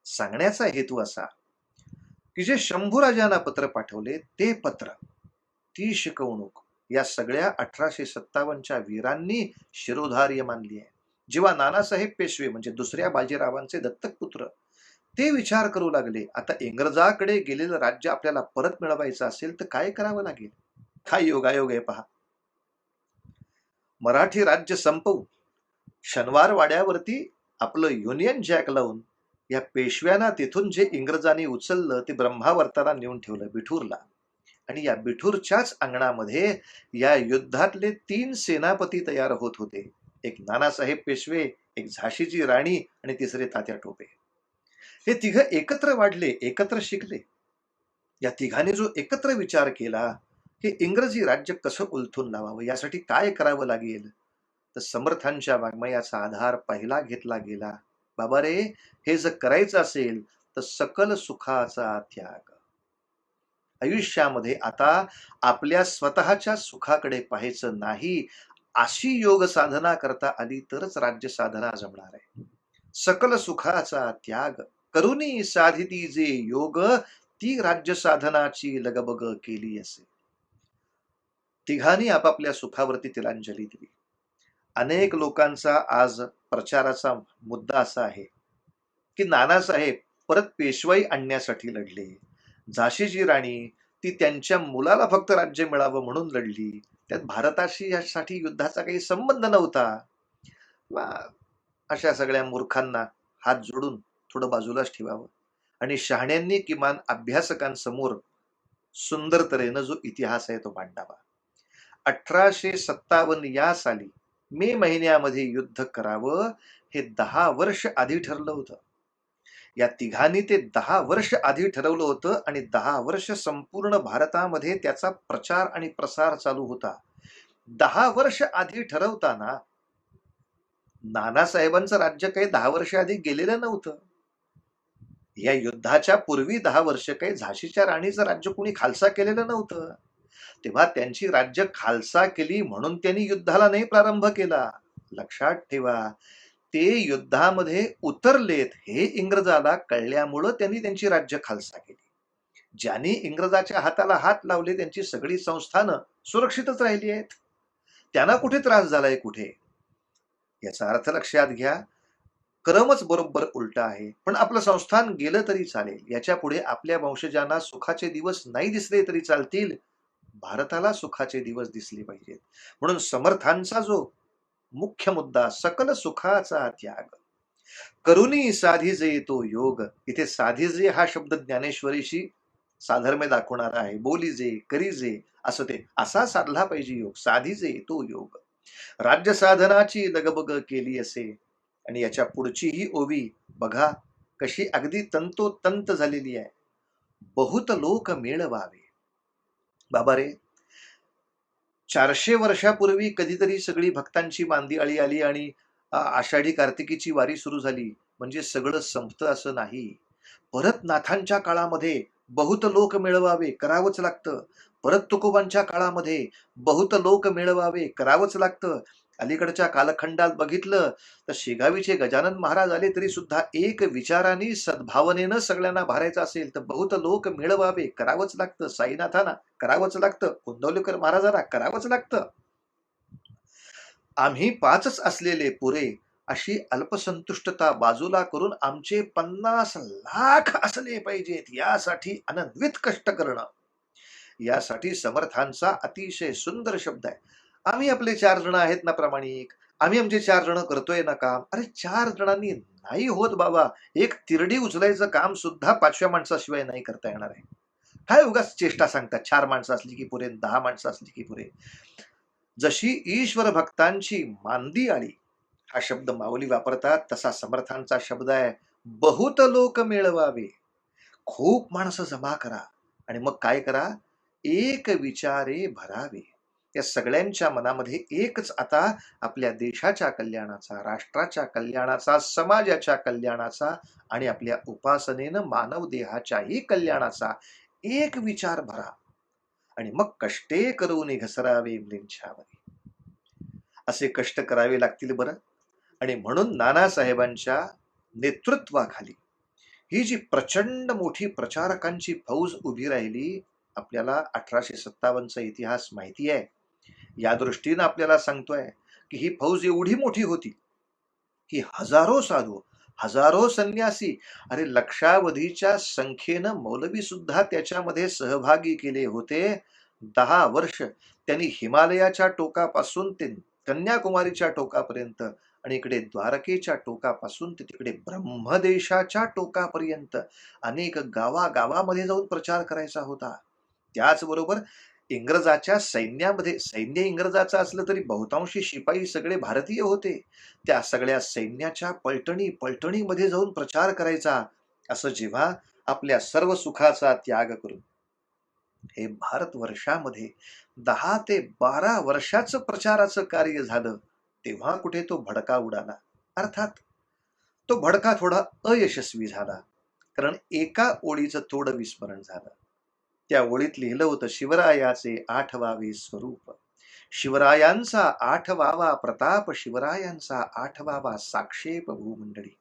सांगण्याचा हेतू असा की जे शंभूराजांना पत्र पाठवले ते पत्र, ती शिकवणूक या सगळ्या 1857च्या वीरांनी शिरोधार्य मानली आहे. जेव्हा नानासाहेब पेशवे म्हणजे दुसऱ्या बाजीरावांचे दत्तक पुत्र ते विचार करू लागले, आता इंग्रजाकडे गेलेलं राज्य आपल्याला परत मिळवायचं असेल तर काय करावं लागेल. काय योगायोग आहे पहा. मराठी राज्य संपवून शनिवार वाड्यावरती आपलं युनियन जॅक लावून या पेशव्यांना तिथून जे इंग्रजांनी उचललं ते ब्रह्मावर्ताला नेऊन ठेवलं बिठूरला. आणि या बिठूरच्याच अंगणामध्ये या युद्धातले 3 सेनापती तयार होत होते. एक नानासाहेब पेशवे, एक झाशीची राणी आणि तिसरे तात्या टोपे. हे तिघ एकत्र वाढले, एकत्र शिकले. या तिघांनी जो एकत्र विचार केला की इंग्रजी राज्य कसं उलथून लावावं, यासाठी काय करावं लागेल, तर समर्थांच्या वाङ्मयाचा आधार पहिला घेतला गेला. बाबा रे, हे जर करायचं असेल तर सकल सुखाचा त्याग. आयुष्यामध्ये आता आपल्या स्वतःच्या सुखाकडे पाहायचं नाही, अशी योग साधना करता आली तरच राज्य साधना जमणार आहे. सकल सुखाचा त्याग करुणी साधिती जे योग, ती राज्य साधनाची लगबग केली असे. तिघांनी आपापल्या सुखावरती तिलांजली दिली. अनेक लोकांचा आज प्रचाराचा मुद्दा असा आहे की नानासाहेब परत पेशवाई आणण्यासाठी लढले. झाशीची राणी ती त्यांच्या मुलाला फक्त राज्य मिळावं म्हणून लढली. त्यात भारताशी यासाठी युद्धाचा काही संबंध नव्हता. अशा सगळ्या मूर्खांना हात जोडून थोडं बाजूलाच ठेवावं आणि शहाण्यांनी किमान अभ्यासकांसमोर सुंदर तऱ्हेनं जो इतिहास आहे तो मांडावा. 1857 या साली मे महिन्यामध्ये युद्ध करावं हे 10 वर्ष आधी ठरलं होतं. या तिघांनी ते 10 वर्ष आधी ठरवलं होतं आणि 10 वर्ष संपूर्ण भारतामध्ये त्याचा प्रचार आणि प्रसार चालू होता. 10 वर्ष आधी ठरवताना नानासाहेबांचं राज्य काही 10 वर्ष आधी गेलेलं नव्हतं. या युद्धाच्या पूर्वी 10 वर्ष काही झाशीच्या राणीचं राज्य कोणी खालसा केलेलं नव्हतं. तेव्हा त्यांची राज्य खालसा केली म्हणून त्यांनी युद्धाला नाही प्रारंभ केला. लक्षात ठेवा, ते युद्धामध्ये उतरलेत हे इंग्रजाला कळल्यामुळं त्यांनी त्यांची राज्य खालसा केली. ज्यांनी इंग्रजाच्या हाताला हात लावले त्यांची सगळी संस्थानं सुरक्षितच राहिली आहेत. त्यांना कुठे त्रास झालाय कुठे, याचा अर्थ लक्षात घ्या. क्रमच बरोबर उलटा आहे. पण आपलं संस्थान गेलं तरी चालेल, याच्या पुढे आपल्या वंशजांना सुखाचे दिवस नाही दिसले तरी चालतील, भारताला सुखाचे दिवस दिसले पाहिजेत. म्हणून समर्थांचा जो मुख्य मुद्दा सकल सुखाचा त्याग करुणी साधिजे तो योग. इथे साधिजे हा शब्द ज्ञानेश्वरीशी साधर्म्य दाखवणारा आहे. बोलीजे करीजे असं ते असा साधला पाहिजे योग. साधिजे तो योग राज्य साधनाची लगबग केली असे. आणि याच्या पुढचीही ओवी बघा कशी अगदी तंतोतंत झालेली आहे. बहुत लोक मेळवावे. बाबा रे, 400 वर्षापूर्वी कधीतरी सगळी भक्तांची मांदियाळी आली आणि आषाढी कार्तिकीची वारी सुरू झाली म्हणजे सगळं संपतं असं नाही. परत नाथांच्या काळामध्ये बहुत लोक मिळवावे करावंच लागतं. परत तुकोबांच्या काळामध्ये बहुत लोक मिळवावे करावंच लागतं. अलीकडच्या कालखंडात बघितलं तर शेगावीचे गजानन महाराज आले तरी सुद्धा एक विचाराने सद्भावनेनं सगळ्यांना भरायचं असेल तर बहुत लोक मिळवावे करावंच लागतं. साईनाथांना करावंच लागतं, कुंदवलेकर महाराजांना करावंच लागतं. आम्ही 5च असलेले पुरे अशी अल्पसंतुष्टता बाजूला करून आमचे 50 लाख असले पाहिजेत, यासाठी अनन्वित कष्ट करणं. यासाठी समर्थांचा अतिशय सुंदर शब्द आहे. आम्ही आपले 4 जण आहेत ना प्रामाणिक, आम्ही आमचे 4 जण करतोय ना काम. अरे 4 जणांनी नाही होत बाबा. एक तिरडी उचलायचं काम सुद्धा 5व्या माणसाशिवाय नाही करता येणार आहे. काय उगाच चेष्टा सांगतात, 4 माणसं असली की पुरे, 10 माणसं असली की पुरे. जशी ईश्वर भक्तांची मांदी आली हा शब्द माऊली वापरतात, तसा समर्थांचा शब्द आहे, बहुत लोक मिळवावे. खूप माणसं जमा करा आणि मग काय करा, एक विचारे भरावे. या सगळ्यांच्या मनामध्ये एकच आता आपल्या देशाच्या कल्याणाचा, राष्ट्राच्या कल्याणाचा, समाजाच्या कल्याणाचा आणि आपल्या उपासनेनं मानव देहाच्याही कल्याणाचा एक विचार भरा आणि मग कष्टे करून घसरावे म्लेच्छावरी. असे कष्ट करावे लागतील बरं. आणि म्हणून नानासाहेबांच्या नेतृत्वाखाली ही जी प्रचंड मोठी प्रचारकांची फौज उभी राहिली, आपल्याला 1857चा इतिहास माहिती आहे. या दृष्टीनं आपल्याला सांगतोय की ही फौज एवढी मोठी होती की हजारो साधू, हजारो संन्यासी, अरे लक्षावधीच्या संख्येनं मौलवी सुद्धा त्याच्यामध्ये सहभागी केले होते. 10 वर्ष त्यांनी हिमालयाच्या टोकापासून ते कन्याकुमारीच्या टोकापर्यंत आणि इकडे द्वारकेच्या टोकापासून ते तिकडे ब्रह्मदेशाच्या टोकापर्यंत अनेक गावागावामध्ये जाऊन प्रचार करायचा होता. त्याचबरोबर इंग्रजाच्या सैन्यामध्ये, सैन्य इंग्रजाचं असलं तरी बहुतांशी शिपाई सगळे भारतीय होते. त्या सगळ्या सैन्याच्या पलटणीमध्ये जाऊन प्रचार करायचा. असं जेव्हा आपल्या सर्व सुखाचा त्याग करून हे भारतवर्षामध्ये 10 ते 12 वर्षाचं प्रचाराचं कार्य झालं, तेव्हा कुठे तो भडका उडाला. अर्थात तो भडका थोडा अयशस्वी झाला, कारण एका ओळीचं थोडं विस्मरण झालं. त्या ओळीत लिहिलं होतं, शिवरायाचे 8वावे स्वरूप, शिवरायांचा 8वावा प्रताप, शिवरायांचा 8वावा साक्षेप भूमंडळी.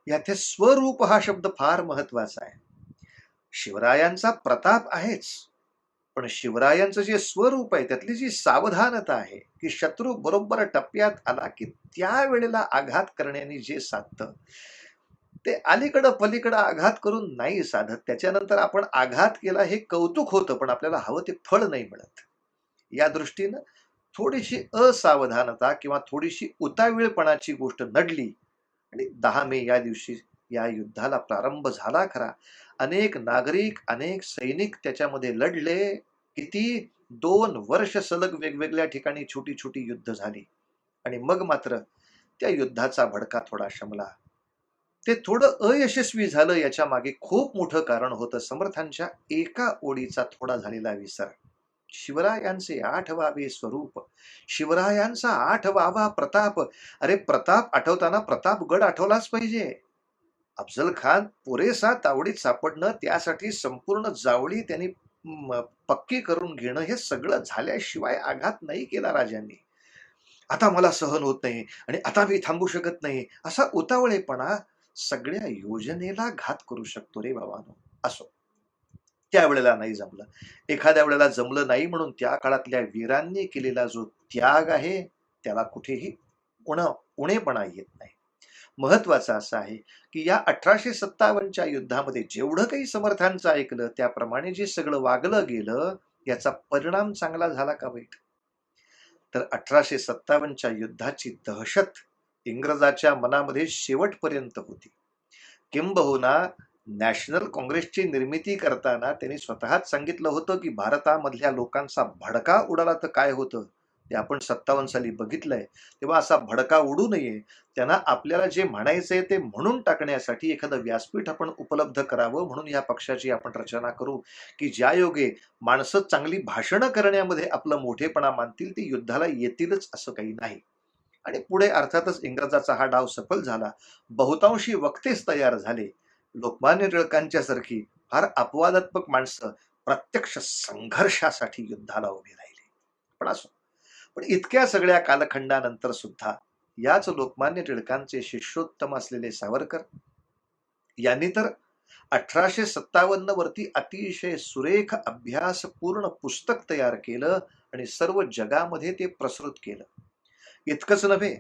यात स्वरूप हा शब्द फार महत्वाचा आहे. शिवरायांचा प्रताप आहेच, पण शिवरायांचं जे स्वरूप आहे त्यातली जी सावधानता आहे की शत्रू बरोबर टप्प्यात आला की त्यावेळेला आघात करण्याने जे साधतं ते अलीकडं पलीकडं आघात करून नाही साधत. त्याच्यानंतर आपण आघात केला हे कौतुक होतं, पण आपल्याला हवं ते फळ नाही मिळत. या दृष्टीनं थोडीशी असावधानता किंवा थोडीशी उतावीळपणाची गोष्ट नडली आणि 10 मे या दिवशी या युद्धाला प्रारंभ झाला खरा. अनेक नागरिक, अनेक सैनिक त्याच्यामध्ये लढले. किती 2 वर्ष सलग वेगवेगळ्या ठिकाणी छोटी छोटी युद्ध झाली आणि मग मात्र त्या युद्धाचा भडका थोडा शमला. ते थोडं अयशस्वी झालं, याच्या मागे खूप मोठं कारण होतं समर्थांच्या एका ओळीचा थोडा झालेला विसर. शिवरायांचे 8वावे स्वरूप, शिवरायांचा 8वावा प्रताप. अरे प्रताप आठवताना प्रतापगड आठवलाच पाहिजे. अफजल खान पुरेसा तावडीत सापडणं, त्यासाठी संपूर्ण जावळी त्यांनी पक्की करून घेणं, हे सगळं झाल्याशिवाय आघात नाही केला राजांनी. आता मला सहन होत नाही आणि आता मी थांबू शकत नाही, असा उतावळेपणा सगळ्या योजनेला घात करू शकतो रे बाबांनो. असो, त्यावेळेला नाही जमलं. एखाद्या वेळेला जमलं नाही म्हणून त्या काळातल्या वीरांनी केलेला जो त्याग आहे त्याला कुठेही उणेपणा येत नाही. महत्वाचं असं आहे की या 1857च्या युद्धामध्ये जेवढं काही समर्थांचं ऐकलं त्याप्रमाणे जे सगळं वागलं गेलं, याचा परिणाम चांगला झाला का वाईट? तर 1857च्या युद्धाची दहशत इंग्रजाच्या मनामध्ये शेवटपर्यंत होती. किंबहुना नॅशनल काँग्रेसची निर्मिती करताना त्यांनी स्वतःच सांगितलं होतं की भारतामधल्या लोकांचा भडका उडाला तर काय होतं ते आपण 57 साली बघितलंय. तेव्हा असा भडका उडू नये, त्यांना आपल्याला जे म्हणायचंय ते म्हणून टाकण्यासाठी एखादं व्यासपीठ आपण उपलब्ध करावं, म्हणून या पक्षाची आपण रचना करू की ज्या योगे माणसं चांगली भाषणं करण्यामध्ये आपलं मोठेपणा मानतील, ते युद्धाला येतीलच असं काही नाही. आणि पुढे अर्थातच इंग्रजाचा हा डाव सफल झाला. बहुतांशी वक्तेच तयार झाले. लोकमान्य टिळकांच्या सारखी फार अपवादात्मक माणसं प्रत्यक्ष संघर्षासाठी युद्धाला उभी राहिली. पण असो, पण इतक्या सगळ्या कालखंडानंतर सुद्धा याच लोकमान्य टिळकांचे शिष्योत्तम असलेले सावरकर यांनी तर 1857 वरती अतिशय सुरेख अभ्यास पूर्ण पुस्तक तयार केलं आणि सर्व जगामध्ये ते प्रसृत केलं. इतकंच नव्हे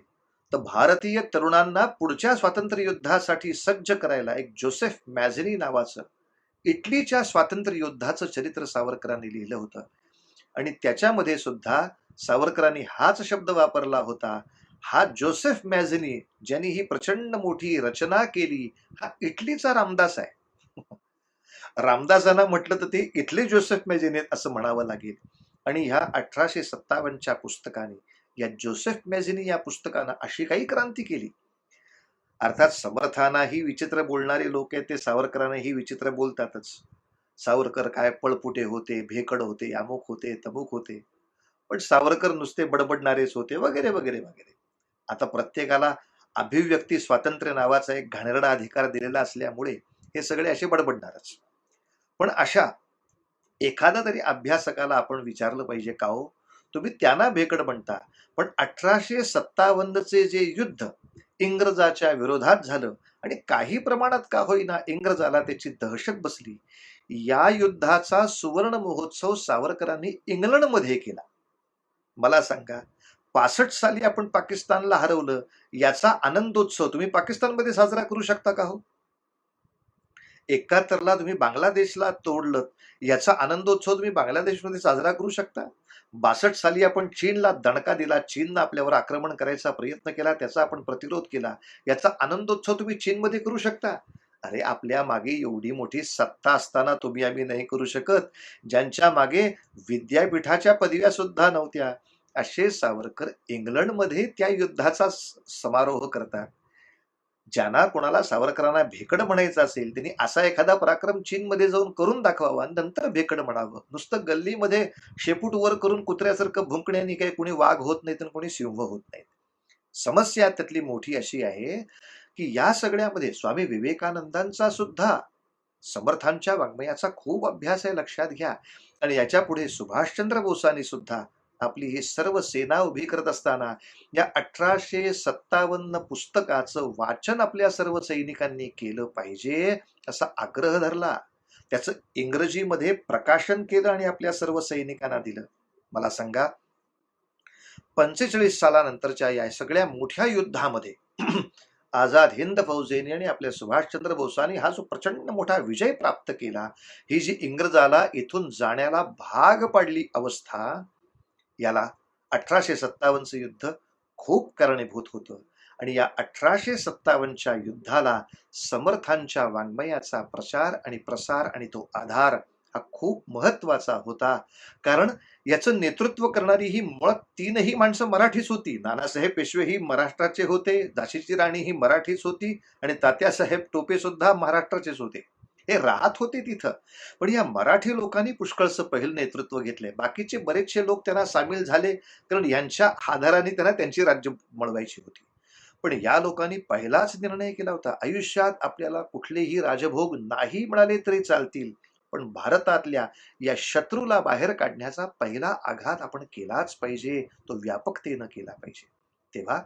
तर भारतीय तरुणांना पुढच्या स्वातंत्र्य युद्धासाठी सज्ज करायला एक जोसेफ मॅझेनी नावाचं इटलीच्या स्वातंत्र्य युद्धाचं चरित्र सावरकरांनी लिहिलं होतं. आणि त्याच्यामध्ये सुद्धा सावरकरांनी हाच शब्द वापरला होता. हा जोसेफ मॅझेनी ज्यांनी ही प्रचंड मोठी रचना केली, हा इटलीचा रामदास आहे. रामदासांना म्हटलं तर ते इथले जोसेफ मॅझिन आहेत असं म्हणावं लागेल. आणि ह्या 1857च्या पुस्तकाने, या जोसेफ मॅझिनी या पुस्तकानं अशी काही क्रांती केली. अर्थात समर्थांनाही विचित्र बोलणारे लोक आहेत, ते सावरकरांनाही विचित्र बोलतातच. सावरकर काय पळपुटे होते, भेकड होते, अमुक होते, तमुक होते. पण सावरकर नुसते बडबडणारेच होते, वगैरे वगैरे वगैरे. आता प्रत्येकाला अभिव्यक्ती स्वातंत्र्य नावाचा एक घाणेरडा अधिकार दिलेला असल्यामुळे हे सगळे असे बडबडणारच. पण अशा एखादा तरी अभ्यासकाला आपण विचारलं पाहिजे, का हो तुम्ही त्यांना भेकड म्हणता, पण 1857चे जे युद्ध इंग्रजाच्या विरोधात झालं आणि काही प्रमाणात का होईना इंग्रजाला त्याची दहशत बसली, या युद्धाचा सुवर्ण महोत्सव सावरकरांनी इंग्लंडमध्ये केला. मला सांगा, 65 साली आपण पाकिस्तानला हरवलं, याचा आनंदोत्सव तुम्ही पाकिस्तानमध्ये साजरा करू शकता का हो? 71ला तुम्ही बांगलादेशला तोडलं, याचा आनंदोत्सव तुम्ही बांगलादेशमध्ये साजरा करू शकता? 62 साली आपण चीनला दणका दिला, चीननं आपल्यावर आक्रमण करायचा प्रयत्न केला, त्याचा आपण प्रतिरोध केला, याचा आनंदोत्सव तुम्ही चीनमध्ये करू शकता? अरे, आपल्या मागे एवढी मोठी सत्ता असताना तुम्ही आम्ही नाही करू शकत, ज्यांच्या मागे विद्यापीठाच्या पदव्या सुद्धा नव्हत्या, असे सावरकर इंग्लंडमध्ये त्या युद्धाचा समारोह करतात. ज्यांना कोणाला सावरकरांना भेकड म्हणायचं असेल, त्यांनी असा एखादा पराक्रम चीनमध्ये जाऊन करून दाखवावा आणि नंतर भेकड म्हणावं. नुसतं गल्लीमध्ये शेपूट वर करून कुत्र्यासारखं भुंकण्याने काही कोणी वाघ होत नाहीत आणि कोणी सिंह होत नाहीत. समस्या त्यातली मोठी अशी आहे की या सगळ्यामध्ये स्वामी विवेकानंदांचा सुद्धा समर्थांच्या वाङ्मयाचा खूप अभ्यास आहे, लक्षात घ्या. आणि याच्या पुढे सुभाषचंद्र बोसांनी सुद्धा आपली ही सर्व सेना उभी करत असताना या 1857 पुस्तकाचं वाचन आपल्या सर्व सैनिकांनी केलं पाहिजे असा आग्रह धरला. त्याचं इंग्रजीमध्ये प्रकाशन केलं आणि आपल्या सर्व सैनिकांना दिलं. मला सांगा, 45 सालानंतरच्या या सगळ्या मोठ्या युद्धामध्ये आझाद हिंद फौजेने आणि आपल्या सुभाषचंद्र बोसांनी हा जो प्रचंड मोठा विजय प्राप्त केला, ही जी इंग्रजाला इथून जाण्याला भाग पाडली अवस्था, याला 1857चं युद्ध खूप कारणीभूत होतं. आणि या 1857च्या युद्धाला समर्थांच्या वाङ्मयाचा प्रचार आणि प्रसार आणि तो आधार हा खूप महत्वाचा होता. कारण याचं नेतृत्व करणारी ही मुळात तीनही माणसं मराठीच होती. नानासाहेब पेशवे ही महाराष्ट्राचे होते, झाशीची राणी ही मराठीच होती आणि तात्यासाहेब टोपे सुद्धा महाराष्ट्राचेच होते. हे राहत होते तिथं, पण या मराठी लोकांनी पुष्कळचं पहिलं नेतृत्व घेतलंय. बाकीचे बरेचसे लोक त्यांना सामील झाले, कारण यांच्या आधाराने त्यांना त्यांची राज्य मिळवायची होती. पण या लोकांनी पहिलाच निर्णय केला होता, आयुष्यात आपल्याला कुठलेही राजभोग नाही मिळाले तरी चालतील, पण भारतातल्या या शत्रूला बाहेर काढण्याचा पहिला आघात आपण केलाच पाहिजे, तो व्यापकतेनं केला पाहिजे. तेव्हा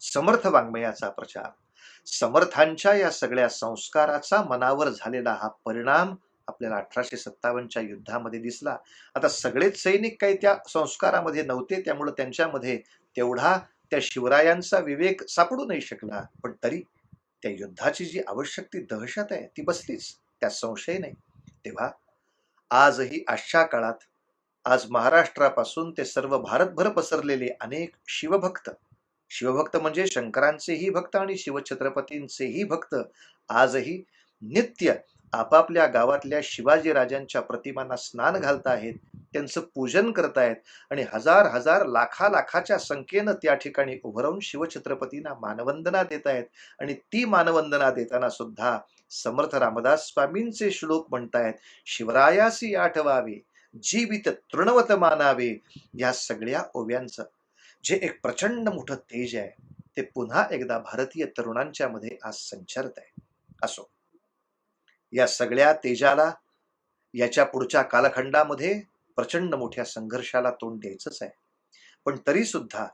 समर्थ वाङ्मयाचा प्रचार, समर्थांच्या या सगळ्या संस्काराचा मनावर झालेला हा परिणाम आपल्याला 1857च्या युद्धामध्ये दिसला. आता सगळेच सैनिक काही त्या संस्कारामध्ये नव्हते, त्यामुळे त्यांच्यामध्ये तेवढा त्या शिवरायांचा विवेक सापडू नाही शकला, पण तरी त्या युद्धाची जी आवश्यक ती दहशत आहे ती बसलीच, त्यात संशय नाही. तेव्हा आजही आजच्या काळात, आज महाराष्ट्रापासून ते सर्व भारतभर पसरलेले अनेक शिवभक्त, शिवभक्त म्हणजे शंकरांचेही भक्त आणि शिवछत्रपतींचेही भक्त, आजही नित्य आपापल्या गावातल्या शिवाजी राजांच्या प्रतिमांना स्नान घालतायत, त्यांचं पूजन करतायत आणि हजार हजार लाखा लाखाच्या संख्येनं त्या ठिकाणी उभं राहून शिवछत्रपतींना मानवंदना देत आहेत. आणि ती मानवंदना देताना सुद्धा समर्थ रामदास स्वामींचे श्लोक म्हणतायत, शिवरायासी आठवावे, जीवित तृणवत मानावे. या सगळ्या ओव्यांचं जे एक प्रचंड मोठं तेज आहे, ते पुन्हा एकदा भारतीय तरुणांच्या मध्ये आज संचारत आहे. असो, या सगळ्या तेजाला याच्या पुढच्या कालखंडामध्ये प्रचंड मोठ्या संघर्षाला तोंड द्यायचंच आहे. पण तरी सुद्धा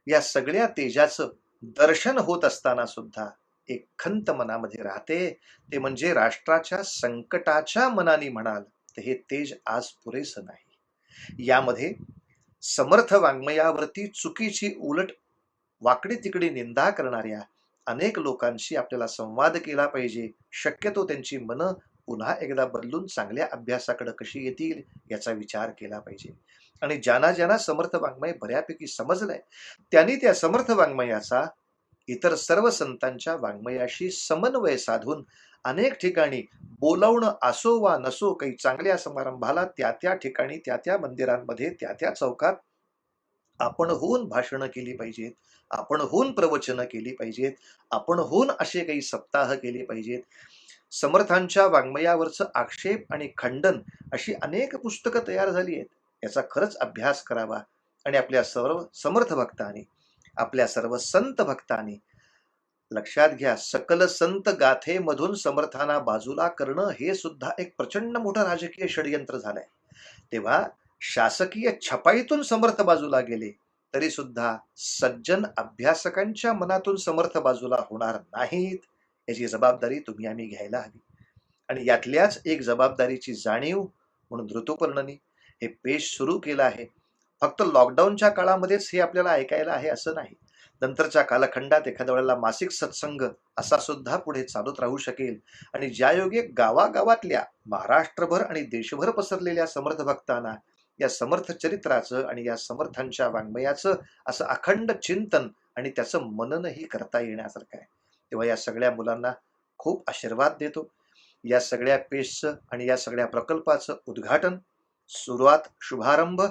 या सगळ्या तेजाचं दर्शन होत असताना सुद्धा एक खंत मनामध्ये राहते, ते म्हणजे राष्ट्राच्या संकटाच्या मनाने म्हणाल तर हे तेज आज पुरेसं नाही. यामध्ये समर्थ वाङ्मयावरती चुकीची उलट वाकडी तिकडी निंदा करणाऱ्या अनेक लोकांशी आपल्याला संवाद केला पाहिजे. शक्यतो त्यांची मनं पुन्हा एकदा बदलून चांगल्या अभ्यासाकडे कशी येतील याचा विचार केला पाहिजे. आणि ज्यांना ज्यांना समर्थ वाङ्मय बऱ्यापैकी समजलंय, त्यांनी त्या समर्थ वाङ्मयाचा इतर सर्व संतांच्या वाङ्मयाशी समन्वय साधून अनेक ठिकाणी बोलावणं असो वा नसो, काही चांगल्या समारंभाला त्या त्या ठिकाणी, त्या त्या मंदिरांमध्ये, त्या त्या चौकात आपणहून भाषणं केली पाहिजेत, आपणहून प्रवचनं केली पाहिजेत, आपणहून असे काही सप्ताह केले पाहिजेत. समर्थांच्या वाङ्मयावरचं आक्षेप आणि खंडन अशी अनेक पुस्तकं तयार झाली आहेत. याचा खरंच अभ्यास करावा आणि आपल्या सर्व समर्थ भक्तांनी, आपल्या सर्व संत भक्तांनी लक्षात घ्या, सकल संत गाथेमधून समर्थांना बाजूला करणं हे सुद्धा एक प्रचंड मोठं राजकीय षडयंत्र झालंय. तेव्हा शासकीय छपाईतून समर्थ बाजूला गेले तरी सुद्धा सज्जन अभ्यासकांच्या मनातून समर्थ बाजूला होणार नाहीत, याची जबाबदारी तुम्ही आम्ही घ्यायला हवी. आणि यातल्याच एक जबाबदारीची जाणीव म्हणून ऋतुपर्णनी हे पेश सुरू केलं आहे. फक्त लॉकडाऊनच्या काळामध्येच हे आपल्याला ऐकायला आहे असं नाही. नंतरच्या कालखंडात एखाद्या वेळेला मासिक सत्संग असा सुद्धा पुढे चालूच राहू शकेल. आणि ज्या योगे गावागावातल्या महाराष्ट्रभर आणि देशभर पसरलेल्या समर्थ भक्तांना या समर्थ चरित्राचं आणि या समर्थांच्या वाङ्मयाचं असं अखंड चिंतन आणि त्याचं मननही करता येण्यासारखं आहे. तेव्हा या सगळ्या मुलांना खूप आशीर्वाद देतो. या सगळ्या पेशचं आणि या सगळ्या प्रकल्पाचं उद्घाटन, सुरुवात, शुभारंभ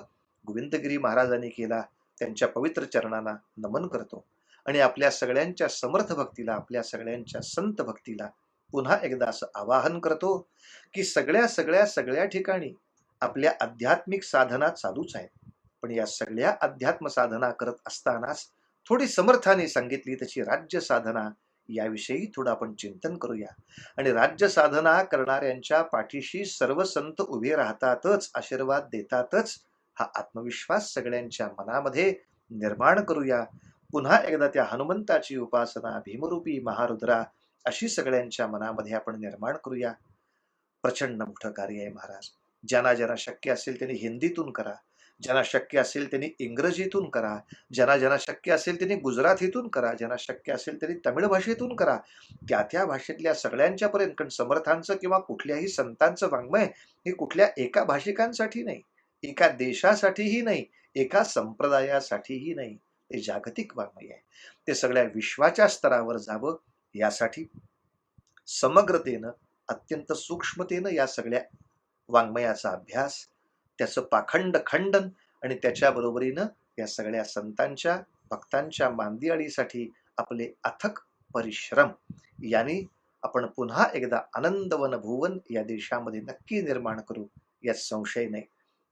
गोविंदगिरी महाराजांनी केला. त्यांच्या पवित्र चरणांना नमन करतो आणि आपल्या सगळ्यांच्या समर्थ भक्तीला, आपल्या सगळ्यांच्या संत भक्तीला पुन्हा एकदा असं आवाहन करतो की सगळ्या सगळ्या सगळ्या ठिकाणी आपल्या आध्यात्मिक साधना चालूच आहेत. पण या सगळ्या अध्यात्म साधना करत असतानाच थोडी समर्थाने सांगितली तशी राज्य साधना याविषयी थोडं आपण चिंतन करूया. आणि राज्य साधना करणाऱ्यांच्या पाठीशी सर्व संत उभे राहतातच, आशीर्वाद देतातच, हा आत्मविश्वास सगळ्यांच्या मनामध्ये निर्माण करूया. पुन्हा एकदा त्या हनुमंताची उपासना, भीमरूपी महारुद्रा अशी सगळ्यांच्या मनामध्ये आपण निर्माण करूया. प्रचंड मोठं कार्य आहे महाराज. ज्यांना ज्यांना शक्य असेल त्यांनी हिंदीतून करा, ज्यांना शक्य असेल त्यांनी इंग्रजीतून करा, ज्यांना ज्यांना शक्य असेल त्यांनी गुजरातीतून करा, ज्यांना शक्य असेल त्यांनी तमिळ भाषेतून करा. त्या त्या भाषेतल्या सगळ्यांच्या पर्यंत. कारण समर्थांचं किंवा कुठल्याही संतांचं वाङ्मय हे कुठल्या एका भाषिकांसाठी नाही, एका देशासाठीही नाही, एका संप्रदायासाठीही नाही. ते जागतिक वाङ्मय आहे. ते सगळ्या विश्वाच्या स्तरावर जावं यासाठी समग्रतेनं, अत्यंत सूक्ष्मतेनं या सगळ्या वाङ्मयाचा अभ्यास, त्याचं पाखंड खंडन आणि त्याच्या बरोबरीनं या सगळ्या संतांच्या भक्तांच्या मांदियाळीसाठी आपले अथक परिश्रम यांनी आपण पुन्हा एकदा आनंदवन भुवन या देशामध्ये नक्की निर्माण करू, यात संशय नाही.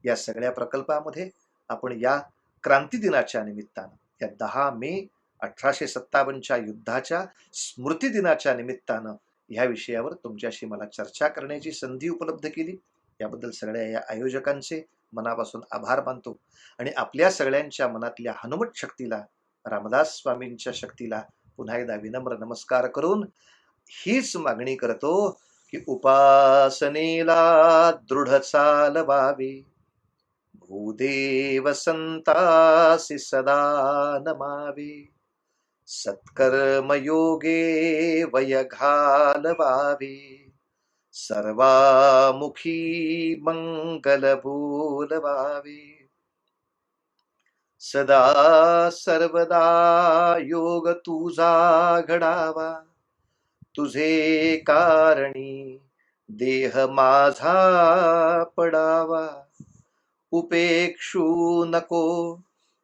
या सगळ्या प्रकल्पामध्ये आपण या क्रांती दिनाच्या निमित्तानं, या 10 मे 1857च्या युद्धाच्या स्मृती दिनाच्या निमित्तानं ह्या विषयावर तुमच्याशी मला चर्चा करण्याची संधी उपलब्ध केली. याबद्दल सगळ्या या आयोजकांचे मनापासून आभार मानतो आणि आपल्या सगळ्यांच्या मनातल्या हनुमत शक्तीला, रामदास स्वामींच्या शक्तीला पुन्हा एकदा विनम्र नमस्कार करून हीच मागणी करतो की उपासनेला दृढ चालवावे, भूदेव संतासी सदा नमावे, सत्कर्मयोगे वय घालवावे, सर्वामुखी मंगल बोलवावे, सदा सर्वदा योग तुझा घडावा, तुझे कारणी देह माझा पडावा, उपेक्षू नको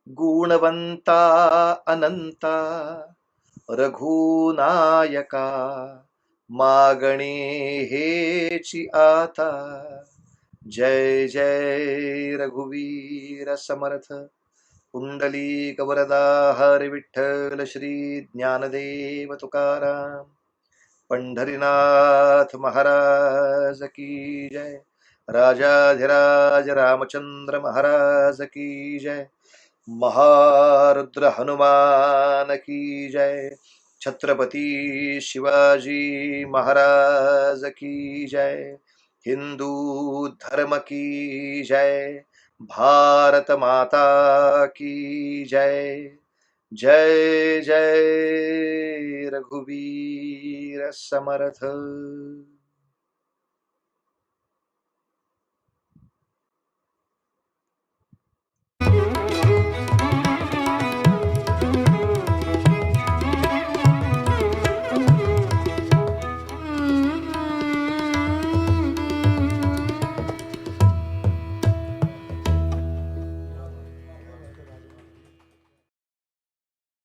गुणवंता अनंता, रघुनायका मागणे हेची आता. जय जय रघुवीर समर्थ. पुंडलिक वरदा हरी विठ्ठल श्री ज्ञानदेव तुकाराम. पंढरीनाथ महाराज की जय. राजाधिराज रामचंद्र महाराज की जय. महारुद्र हनुमान की जय. छत्रपती शिवाजी महाराज की जय. हिंदू धर्म की जय. भारत माता की जय. जय जय रघुवीर समर्थ.